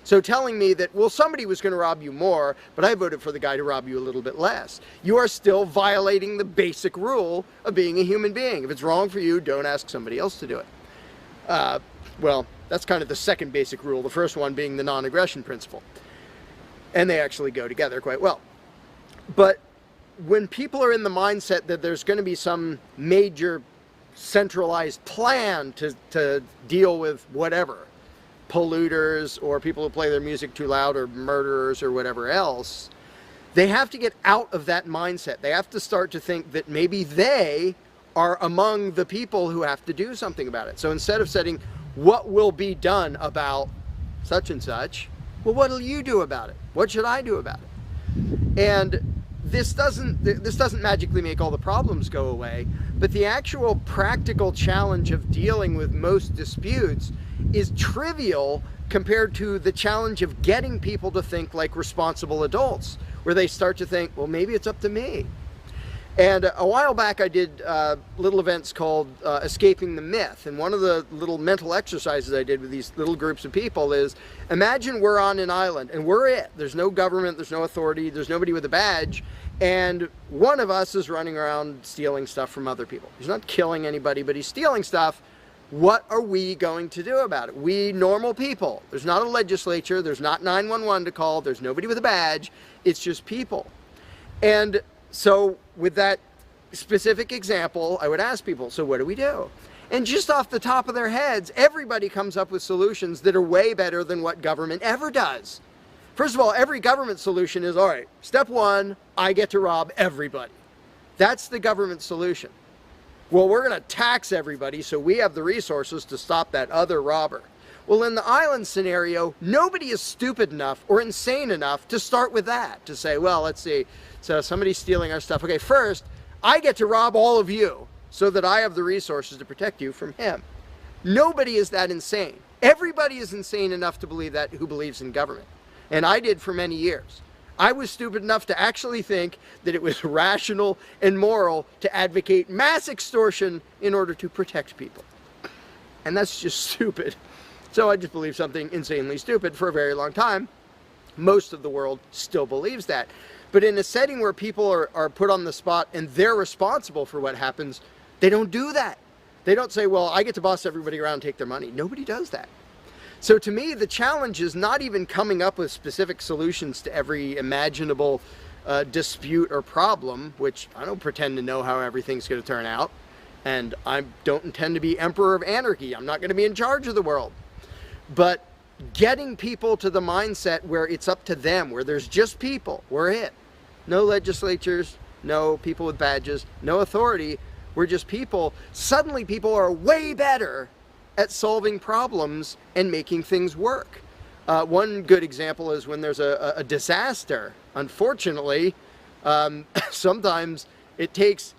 Speaker 4: So telling me that, well, somebody was going to rob you more, but I voted for the guy to rob you a little bit less, you are still violating the basic rule of being a human being. If it's wrong for you, don't ask somebody else to do it. Well, that's kind of the second basic rule, the first one being the non-aggression principle. And they actually go together quite well. But when people are in the mindset that there's going to be some major centralized plan to deal with whatever, polluters or people who play their music too loud or murderers or whatever else, they have to get out of that mindset. They have to start to think that maybe they are among the people who have to do something about it. So instead of saying, what will be done about such and such, well, what will you do about it? What should I do about it? And this doesn't magically make all the problems go away, but the actual practical challenge of dealing with most disputes is trivial compared to the challenge of getting people to think like responsible adults, where they start to think, well, maybe it's up to me. And a while back I did little events called Escaping the Myth. And one of the little mental exercises I did with these little groups of people is, imagine we're on an island and we're it. There's no government, there's no authority, there's nobody with a badge. And one of us is running around stealing stuff from other people. He's not killing anybody, but he's stealing stuff. What are we going to do about it? We normal people. There's not a legislature, there's not 911 to call, there's nobody with a badge. It's just people. And so with that specific example, I would ask people, so what do we do? And just off the top of their heads, everybody comes up with solutions that are way better than what government ever does. First of all, every government solution is, all right, step one, I get to rob everybody. That's the government solution. Well, we're going to tax everybody so we have the resources to stop that other robber. Well, in the island scenario, nobody is stupid enough or insane enough to start with that, to say, well, let's see, so somebody's stealing our stuff. Okay, first, I get to rob all of you so that I have the resources to protect you from him. Nobody is that insane. Everybody is insane enough to believe that who believes in government. And I did for many years. I was stupid enough to actually think that it was rational and moral to advocate mass extortion in order to protect people. And that's just stupid. So I just believed something insanely stupid for a very long time. Most of the world still believes that. But in a setting where people are put on the spot and they're responsible for what happens, they don't do that. They don't say, well, I get to boss everybody around and take their money. Nobody does that. So to me, the challenge is not even coming up with specific solutions to every imaginable dispute or problem, which I don't pretend to know how everything's going to turn out. And I don't intend to be emperor of anarchy. I'm not going to be in charge of the world. But getting people to the mindset where it's up to them, where there's just people, we're it. No legislatures, no people with badges, no authority, we're just people. Suddenly people are way better at solving problems and making things work. One good example is when there's a disaster. Unfortunately, sometimes it takes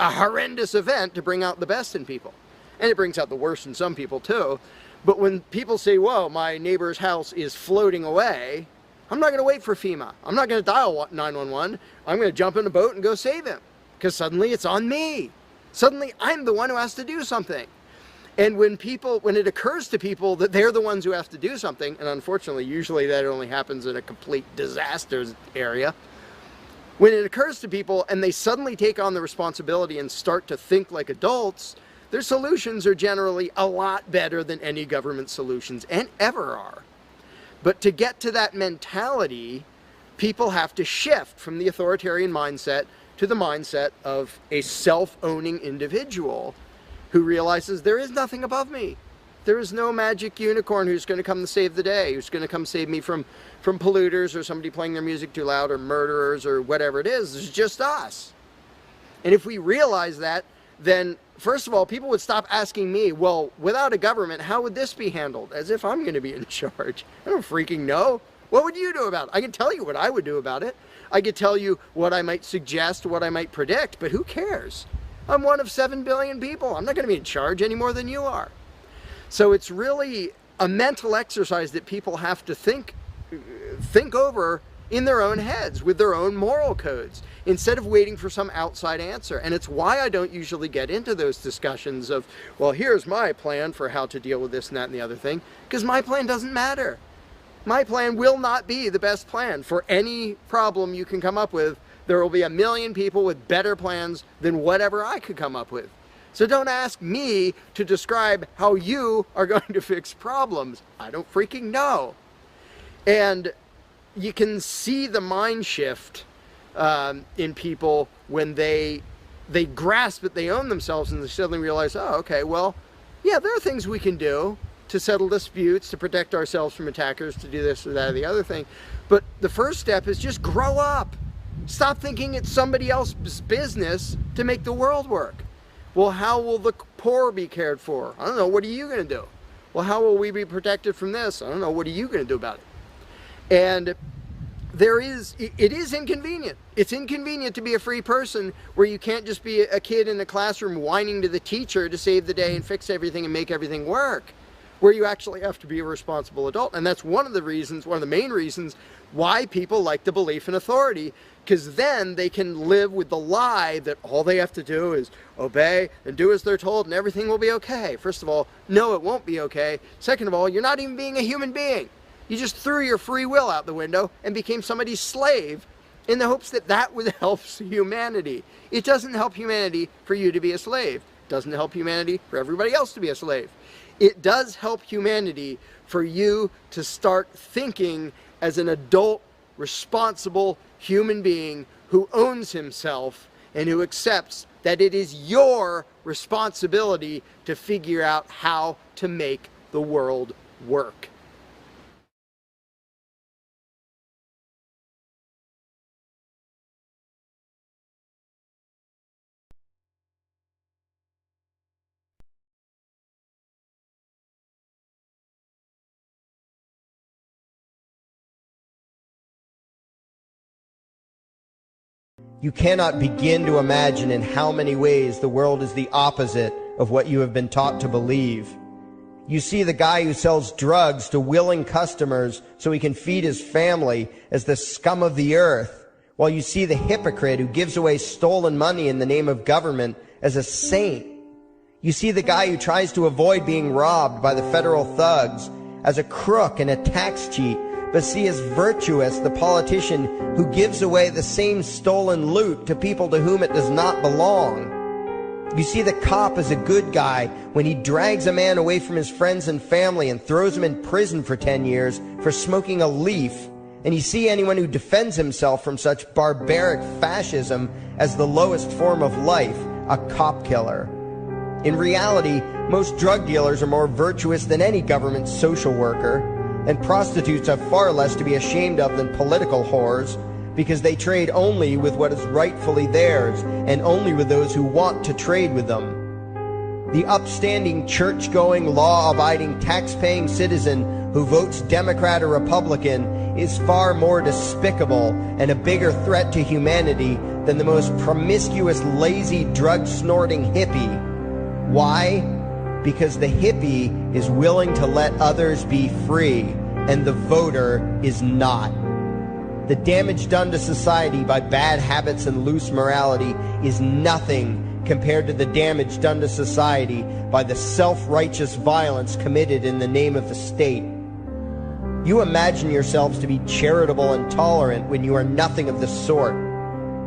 Speaker 4: a horrendous event to bring out the best in people. And it brings out the worst in some people too. But when people say, whoa, my neighbor's house is floating away, I'm not going to wait for FEMA. I'm not going to dial 911. I'm going to jump in a boat and go save him. Because suddenly it's on me. Suddenly I'm the one who has to do something. And when it occurs to people that they're the ones who have to do something, and unfortunately usually that only happens in a complete disaster area, when it occurs to people and they suddenly take on the responsibility and start to think like adults, their solutions are generally a lot better than any government solutions and ever are. But to get to that mentality, people have to shift from the authoritarian mindset to the mindset of a self-owning individual who realizes there is nothing above me. There is no magic unicorn who's going to come to save the day, who's going to come save me from polluters or somebody playing their music too loud or murderers or whatever it is. It's just us. And if we realize that, then first of all, people would stop asking me, well, without a government, how would this be handled? As if I'm going to be in charge. I don't freaking know. What would you do about it? I can tell you what I would do about it. I could tell you what I might suggest, what I might predict, but who cares? I'm one of 7 billion people. I'm not going to be in charge any more than you are. So it's really a mental exercise that people have to think over in their own heads with their own moral codes instead of waiting for some outside answer. And it's why I don't usually get into those discussions of, well, here's my plan for how to deal with this and that and the other thing, because my plan doesn't matter. My plan will not be the best plan for any problem you can come up with. There will be a million people with better plans than whatever I could come up with. So don't ask me to describe how you are going to fix problems. I don't freaking know. And you can see the mind shift in people when they grasp that they own themselves and they suddenly realize, oh, okay, well, yeah, there are things we can do to settle disputes, to protect ourselves from attackers, to do this or that or the other thing. But the first step is just grow up. Stop thinking it's somebody else's business to make the world work. Well, how will the poor be cared for? I don't know. What are you going to do? Well, how will we be protected from this? I don't know. What are you going to do about it? And it is inconvenient. It's inconvenient to be a free person where you can't just be a kid in a classroom whining to the teacher to save the day and fix everything and make everything work, where you actually have to be a responsible adult. And that's one of the main reasons why people like the belief in authority, because then they can live with the lie that all they have to do is obey and do as they're told and everything will be okay. First of all, no, it won't be okay. Second of all, you're not even being a human being. You just threw your free will out the window and became somebody's slave in the hopes that that would help humanity. It doesn't help humanity for you to be a slave. It doesn't help humanity for everybody else to be a slave. It does help humanity for you to start thinking as an adult, responsible human being who owns himself and who accepts that it is your responsibility to figure out how to make the world work.
Speaker 7: You cannot begin to imagine in how many ways the world is the opposite of what you have been taught to believe. You see the guy who sells drugs to willing customers so he can feed his family as the scum of the earth, while you see the hypocrite who gives away stolen money in the name of government as a saint. You see the guy who tries to avoid being robbed by the federal thugs as a crook and a tax cheat, but see as virtuous the politician who gives away the same stolen loot to people to whom it does not belong. You see the cop as a good guy when he drags a man away from his friends and family and throws him in prison for 10 years for smoking a leaf. And you see anyone who defends himself from such barbaric fascism as the lowest form of life, a cop killer. In reality, most drug dealers are more virtuous than any government social worker, and prostitutes have far less to be ashamed of than political whores, because they trade only with what is rightfully theirs, and only with those who want to trade with them. The upstanding, church-going, law-abiding, tax-paying citizen who votes Democrat or Republican is far more despicable and a bigger threat to humanity than the most promiscuous, lazy, drug-snorting hippie. Why? Because the hippie is willing to let others be free, and the voter is not. The damage done to society by bad habits and loose morality is nothing compared to the damage done to society by the self-righteous violence committed in the name of the state. You imagine yourselves to be charitable and tolerant when you are nothing of the sort.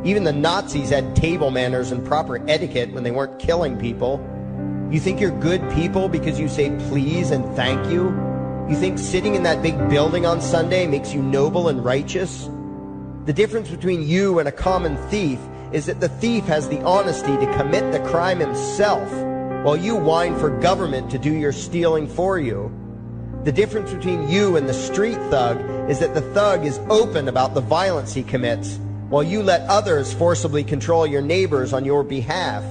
Speaker 7: Even the Nazis had table manners and proper etiquette when they weren't killing people. You think you're good people because you say please and thank you? You think sitting in that big building on Sunday makes you noble and righteous? The difference between you and a common thief is that the thief has the honesty to commit the crime himself, while you whine for government to do your stealing for you. The difference between you and the street thug is that the thug is open about the violence he commits, while you let others forcibly control your neighbors on your behalf.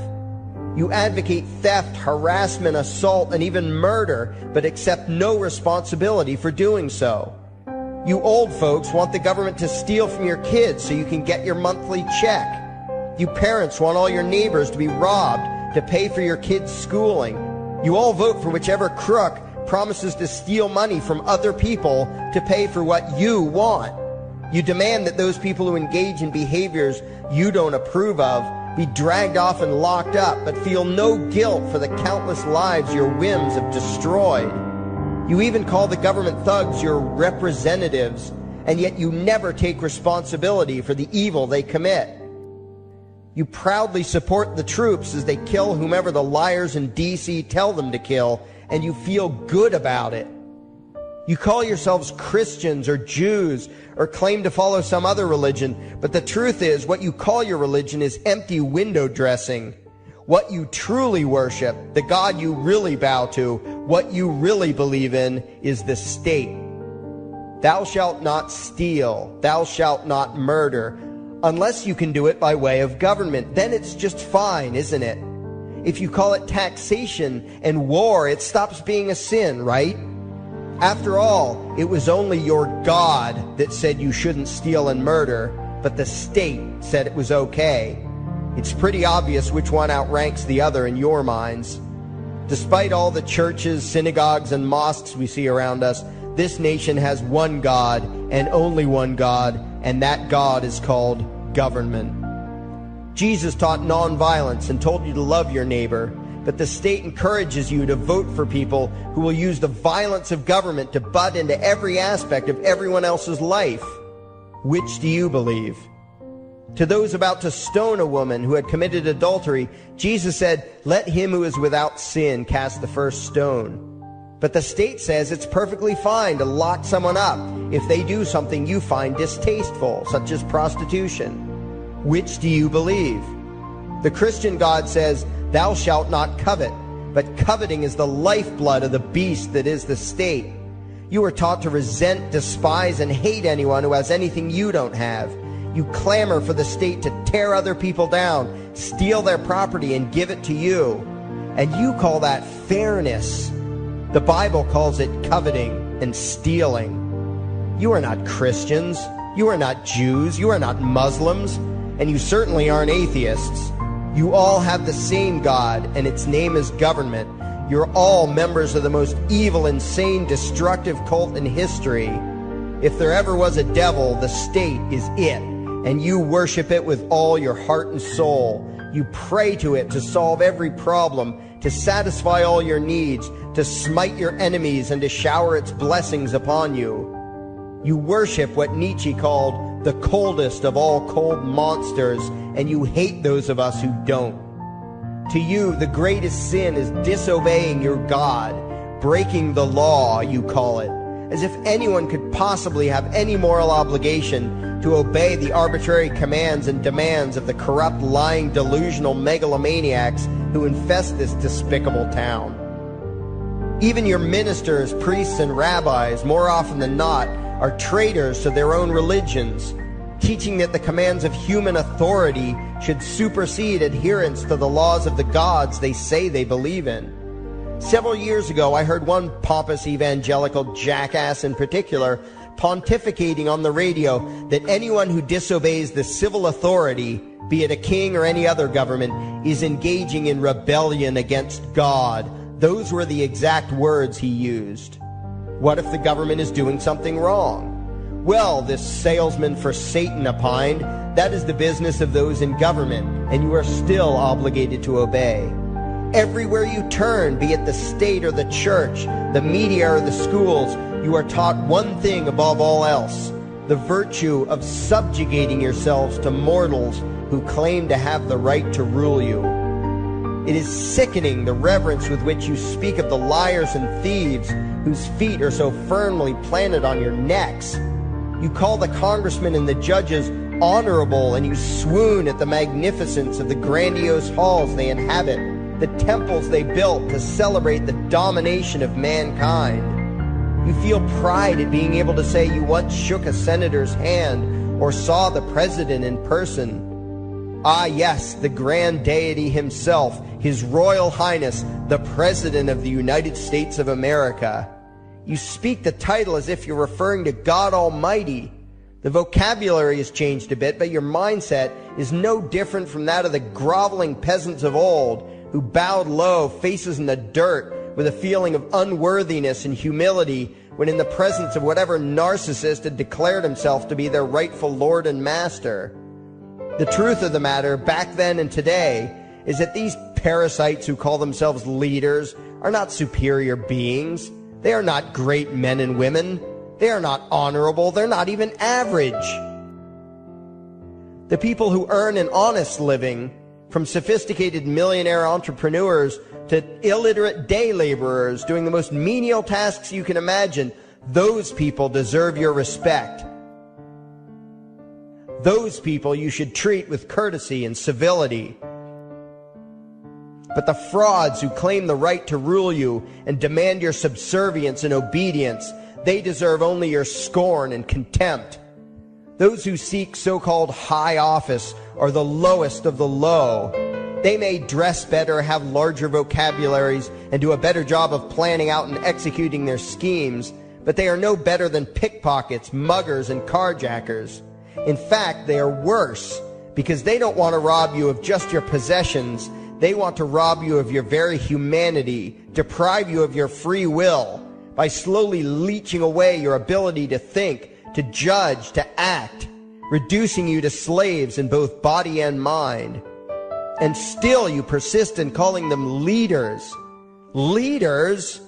Speaker 7: You advocate theft, harassment, assault, and even murder, but accept no responsibility for doing so. You old folks want the government to steal from your kids so you can get your monthly check. You parents want all your neighbors to be robbed to pay for your kids' schooling. You all vote for whichever crook promises to steal money from other people to pay for what you want. You demand that those people who engage in behaviors you don't approve of be dragged off and locked up, but feel no guilt for the countless lives your whims have destroyed. You even call the government thugs your representatives, and yet you never take responsibility for the evil they commit. You proudly support the troops as they kill whomever the liars in D.C. tell them to kill, and you feel good about it. You call yourselves Christians or Jews or claim to follow some other religion, but the truth is what you call your religion is empty window dressing. What you truly worship, the God you really bow to, what you really believe in is the state. Thou shalt not steal, thou shalt not murder, unless you can do it by way of government. Then it's just fine, isn't it? If you call it taxation and war, it stops being a sin, right? After all, it was only your God that said you shouldn't steal and murder, but the state said it was okay. It's pretty obvious which one outranks the other in your minds. Despite all the churches, synagogues, and mosques we see around us, this nation has one God and only one God, and that God is called government. Jesus taught nonviolence and told you to love your neighbor, but the state encourages you to vote for people who will use the violence of government to butt into every aspect of everyone else's life. Which do you believe? To those about to stone a woman who had committed adultery, Jesus said, "Let him who is without sin cast the first stone." But the state says it's perfectly fine to lock someone up if they do something you find distasteful, such as prostitution. Which do you believe? The Christian God says, "Thou shalt not covet," but coveting is the lifeblood of the beast that is the state. You are taught to resent, despise, and hate anyone who has anything you don't have. You clamor for the state to tear other people down, steal their property, and give it to you. And you call that fairness. The Bible calls it coveting and stealing. You are not Christians. You are not Jews. You are not Muslims. And you certainly aren't atheists. You all have the same God, and its name is government. You're all members of the most evil, insane, destructive cult in history. If there ever was a devil, the state is it, and you worship it with all your heart and soul. You pray to it to solve every problem, to satisfy all your needs, to smite your enemies, and to shower its blessings upon you. You worship what Nietzsche called the coldest of all cold monsters, and you hate those of us who don't. To you, the greatest sin is disobeying your God, breaking the law, you call it, as if anyone could possibly have any moral obligation to obey the arbitrary commands and demands of the corrupt, lying, delusional megalomaniacs who infest this despicable town. Even your ministers, priests, and rabbis, more often than not, are traitors to their own religions, teaching that the commands of human authority should supersede adherence to the laws of the gods they say they believe in. Several years ago, I heard one pompous evangelical jackass in particular pontificating on the radio that anyone who disobeys the civil authority, be it a king or any other government, is engaging in rebellion against God. Those were the exact words he used. What if the government is doing something wrong? Well, this salesman for Satan opined, that is the business of those in government, and you are still obligated to obey. Everywhere you turn, be it the state or the church, the media or the schools, you are taught one thing above all else, the virtue of subjugating yourselves to mortals who claim to have the right to rule you. It is sickening the reverence with which you speak of the liars and thieves whose feet are so firmly planted on your necks. You call the congressmen and the judges honorable, and you swoon at the magnificence of the grandiose halls they inhabit, the temples they built to celebrate the domination of mankind. You feel pride at being able to say you once shook a senator's hand or saw the president in person. Ah, yes, the grand deity himself, His Royal Highness, the President of the United States of America. You speak the title as if you're referring to God Almighty. The vocabulary has changed a bit, but your mindset is no different from that of the groveling peasants of old who bowed low, faces in the dirt, with a feeling of unworthiness and humility when in the presence of whatever narcissist had declared himself to be their rightful lord and master. The truth of the matter, back then and today, is that these parasites who call themselves leaders are not superior beings. They are not great men and women. They are not honorable. They're not even average. The people who earn an honest living, from sophisticated millionaire entrepreneurs to illiterate day laborers doing the most menial tasks you can imagine, Those people deserve your respect. Those people you should treat with courtesy and civility. But the frauds who claim the right to rule you and demand your subservience and obedience, they deserve only your scorn and contempt. Those who seek so-called high office are the lowest of the low. They may dress better, have larger vocabularies, and do a better job of planning out and executing their schemes, but they are no better than pickpockets, muggers, and carjackers. In fact, they are worse, because they don't want to rob you of just your possessions. They want to rob you of your very humanity, deprive you of your free will, by slowly leeching away your ability to think, to judge, to act, reducing you to slaves in both body and mind. And still you persist in calling them leaders. Leaders?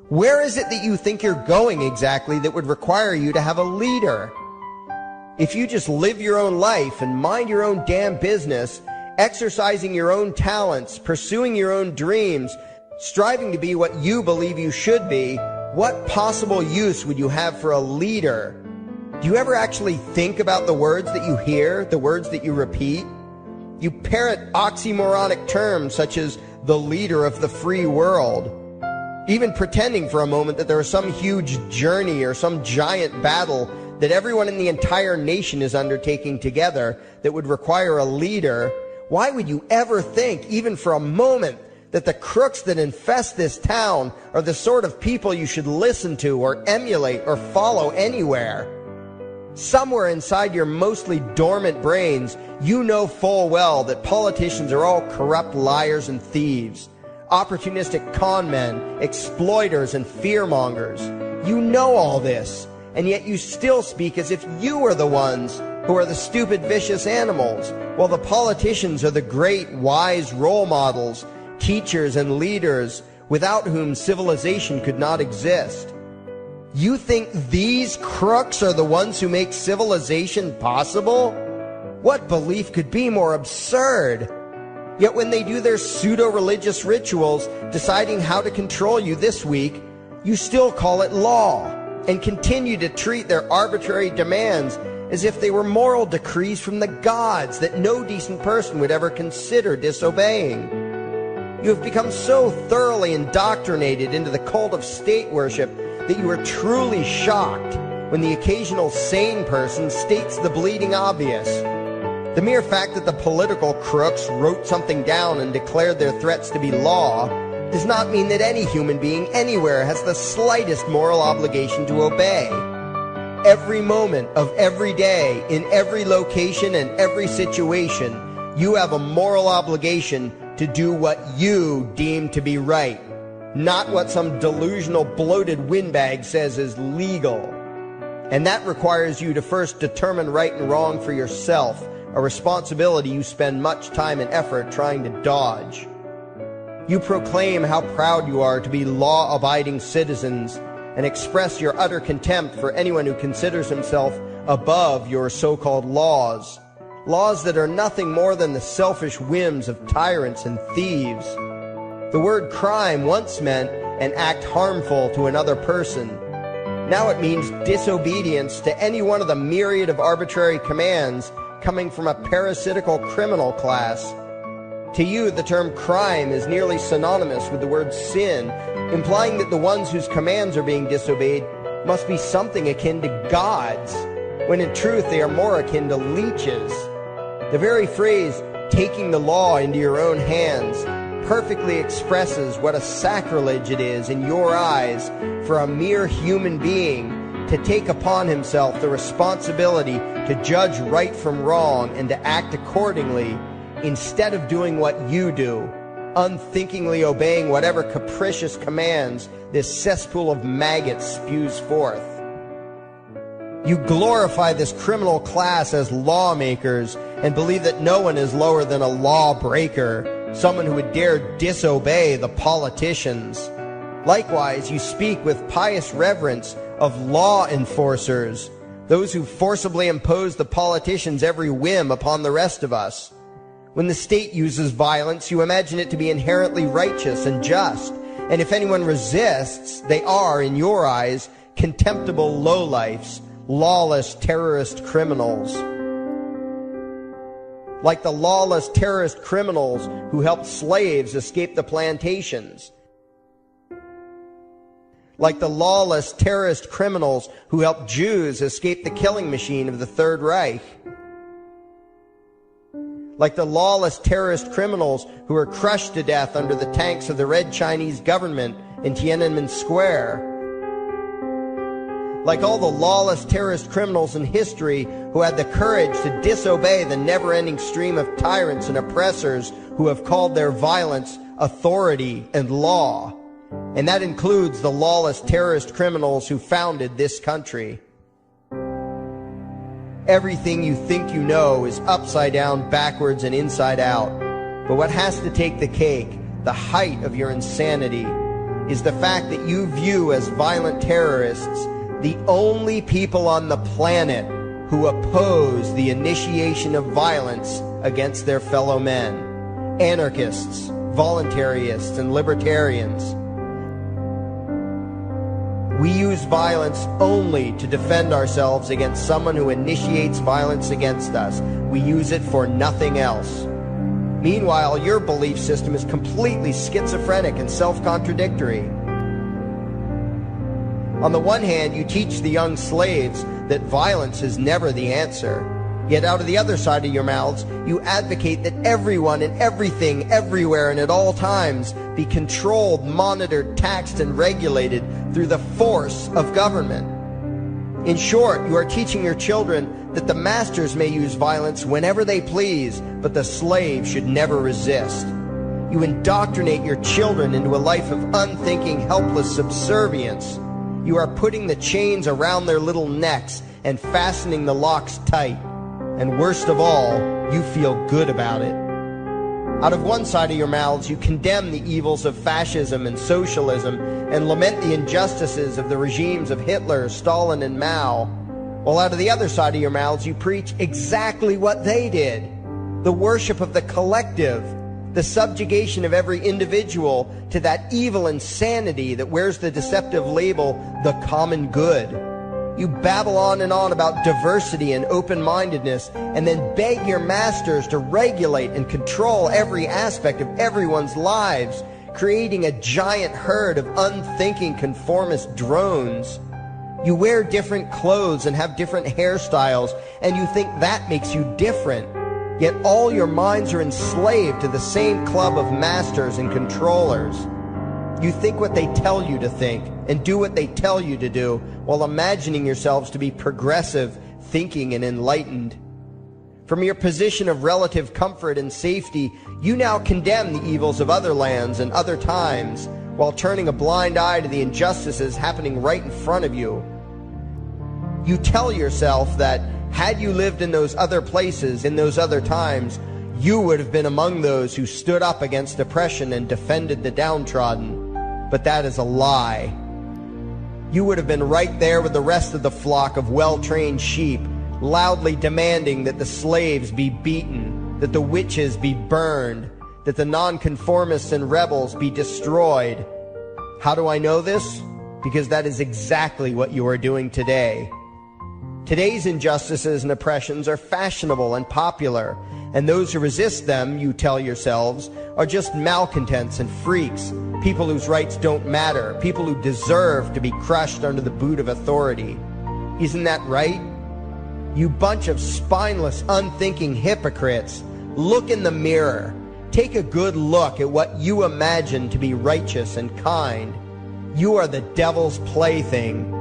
Speaker 7: Where is it that you think you're going exactly that would require you to have a leader? If you just live your own life and mind your own damn business, exercising your own talents, pursuing your own dreams, striving to be what you believe you should be, what possible use would you have for a leader? Do you ever actually think about the words that you hear, the words that you repeat? You parrot oxymoronic terms such as the leader of the free world, even pretending for a moment that there is some huge journey or some giant battle that everyone in the entire nation is undertaking together that would require a leader. Why would you ever think, even for a moment, that the crooks that infest this town are the sort of people you should listen to or emulate or follow anywhere? Somewhere inside your mostly dormant brains, you know full well that politicians are all corrupt liars and thieves, opportunistic con men, exploiters, and fearmongers. You know all this, and yet you still speak as if you are the ones who are the stupid, vicious animals, while the politicians are the great, wise role models, teachers, and leaders without whom civilization could not exist. You think these crooks are the ones who make civilization possible? What belief could be more absurd? Yet when they do their pseudo-religious rituals, deciding how to control you this week, you still call it law, and continue to treat their arbitrary demands as if they were moral decrees from the gods that no decent person would ever consider disobeying. You have become so thoroughly indoctrinated into the cult of state worship that you are truly shocked when the occasional sane person states the bleeding obvious. The mere fact that the political crooks wrote something down and declared their threats to be law does not mean that any human being anywhere has the slightest moral obligation to obey. Every moment of every day, in every location and every situation, you have a moral obligation to do what you deem to be right, not what some delusional bloated windbag says is legal. And that requires you to first determine right and wrong for yourself, a responsibility you spend much time and effort trying to dodge. You proclaim how proud you are to be law-abiding citizens and express your utter contempt for anyone who considers himself above your so-called laws, laws that are nothing more than the selfish whims of tyrants and thieves. The word crime once meant an act harmful to another person. Now it means disobedience to any one of the myriad of arbitrary commands coming from a parasitical criminal class. To you, the term crime is nearly synonymous with the word sin, implying that the ones whose commands are being disobeyed must be something akin to gods, when in truth they are more akin to leeches. The very phrase, taking the law into your own hands, perfectly expresses what a sacrilege it is in your eyes for a mere human being to take upon himself the responsibility to judge right from wrong and to act accordingly, instead of doing what you do, unthinkingly obeying whatever capricious commands this cesspool of maggots spews forth. You glorify this criminal class as lawmakers and believe that no one is lower than a lawbreaker, someone who would dare disobey the politicians. Likewise, you speak with pious reverence of law enforcers, those who forcibly impose the politicians' every whim upon the rest of us. When the state uses violence, you imagine it to be inherently righteous and just, and if anyone resists, they are, in your eyes, contemptible lowlifes, lawless terrorist criminals. Like the lawless terrorist criminals who helped slaves escape the plantations. Like the lawless terrorist criminals who helped Jews escape the killing machine of the Third Reich. Like the lawless terrorist criminals who were crushed to death under the tanks of the Red Chinese government in Tiananmen Square. Like all the lawless terrorist criminals in history who had the courage to disobey the never-ending stream of tyrants and oppressors who have called their violence authority and law. And that includes the lawless terrorist criminals who founded this country. Everything you think you know is upside down, backwards, and inside out. But what has to take the cake, the height of your insanity, is the fact that you view as violent terrorists the only people on the planet who oppose the initiation of violence against their fellow men. Anarchists, voluntarists, and libertarians. We use violence only to defend ourselves against someone who initiates violence against us. We use it for nothing else. Meanwhile, your belief system is completely schizophrenic and self-contradictory. On the one hand, you teach the young slaves that violence is never the answer. Yet out of the other side of your mouths, you advocate that everyone and everything, everywhere and at all times be controlled, monitored, taxed, and regulated through the force of government. In short, you are teaching your children that the masters may use violence whenever they please, but the slave should never resist. You indoctrinate your children into a life of unthinking, helpless subservience. You are putting the chains around their little necks and fastening the locks tight. And worst of all, you feel good about it. Out of one side of your mouths, you condemn the evils of fascism and socialism and lament the injustices of the regimes of Hitler, Stalin, and Mao. While out of the other side of your mouths, you preach exactly what they did. The worship of the collective, the subjugation of every individual to that evil insanity that wears the deceptive label, the common good. You babble on and on about diversity and open-mindedness, and then beg your masters to regulate and control every aspect of everyone's lives, creating a giant herd of unthinking conformist drones. You wear different clothes and have different hairstyles, and you think that makes you different. Yet all your minds are enslaved to the same club of masters and controllers. You think what they tell you to think and do what they tell you to do while imagining yourselves to be progressive, thinking, and enlightened. From your position of relative comfort and safety, you now condemn the evils of other lands and other times while turning a blind eye to the injustices happening right in front of you. You tell yourself that had you lived in those other places, in those other times, you would have been among those who stood up against oppression and defended the downtrodden. But that is a lie. You would have been right there with the rest of the flock of well-trained sheep, loudly demanding that the slaves be beaten, that the witches be burned, that the nonconformists and rebels be destroyed. How do I know this? Because that is exactly what you are doing today. Today's injustices and oppressions are fashionable and popular, and those who resist them, you tell yourselves, are just malcontents and freaks, people whose rights don't matter, people who deserve to be crushed under the boot of authority. Isn't that right? You bunch of spineless, unthinking hypocrites, look in the mirror. Take a good look at what you imagine to be righteous and kind. You are the devil's plaything.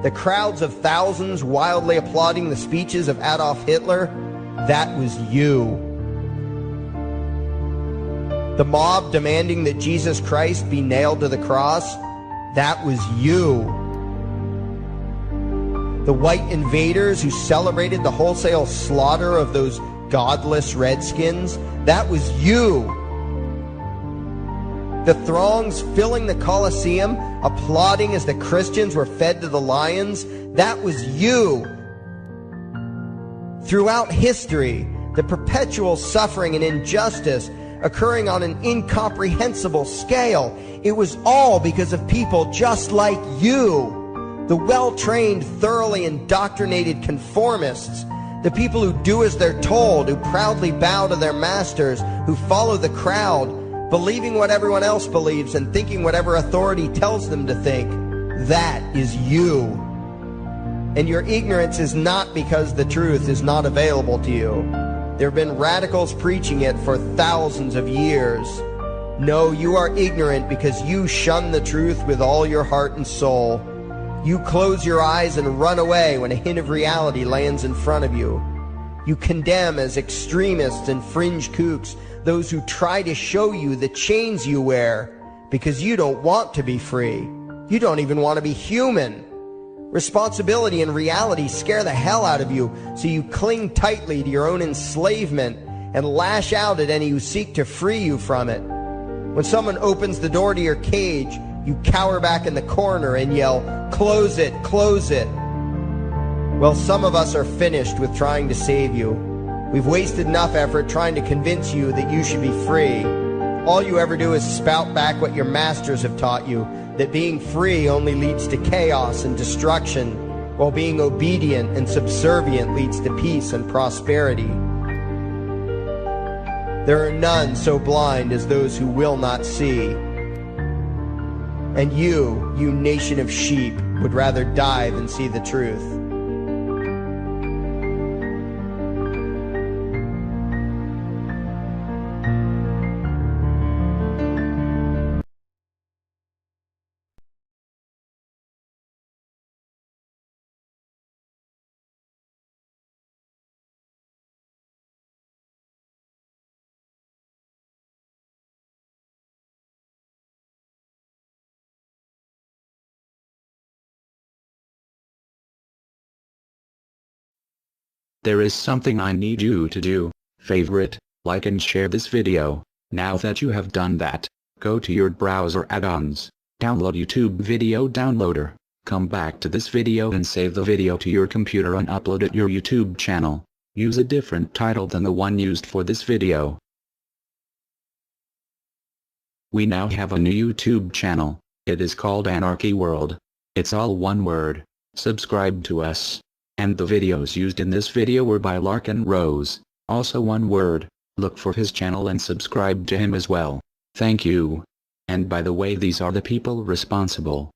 Speaker 7: The crowds of thousands wildly applauding the speeches of Adolf Hitler, that was you. The mob demanding that Jesus Christ be nailed to the cross, that was you. The white invaders who celebrated the wholesale slaughter of those godless redskins, that was you. The throngs filling the Colosseum, applauding as the Christians were fed to the lions, that was you. Throughout history, the perpetual suffering and injustice occurring on an incomprehensible scale, it was all because of people just like you, The well-trained, thoroughly indoctrinated conformists, the people who do as they're told, who proudly bow to their masters, who follow the crowd, believing what everyone else believes and thinking whatever authority tells them to think. That is you. And your ignorance is not because the truth is not available to you. There have been radicals preaching it for thousands of years. No, you are ignorant because you shun the truth with all your heart and soul. You close your eyes and run away when a hint of reality lands in front of you. You condemn as extremists and fringe kooks those who try to show you the chains you wear because you don't want to be free. You don't even want to be human. Responsibility and reality scare the hell out of you, so you cling tightly to your own enslavement and lash out at any who seek to free you from it. When someone opens the door to your cage, you cower back in the corner and yell, "Close it, close it." Well, some of us are finished with trying to save you. We've wasted enough effort trying to convince you that you should be free. All you ever do is spout back what your masters have taught you, that being free only leads to chaos and destruction, while being obedient and subservient leads to peace and prosperity. There are none so blind as those who will not see. And you nation of sheep, would rather die than see the truth.
Speaker 2: There is something I need you to do. Favorite, like and share this video. Now that you have done that, go to your browser add-ons, download YouTube Video Downloader, come back to this video and save the video to your computer and upload it your YouTube channel. Use a different title than the one used for this video. We now have a new YouTube channel. It is called Anarchy World. It's all one word. Subscribe to us. And the videos used in this video were by Larkin Rose, also one word. Look for his channel and subscribe to him as well. Thank you. And by the way, these are the people responsible.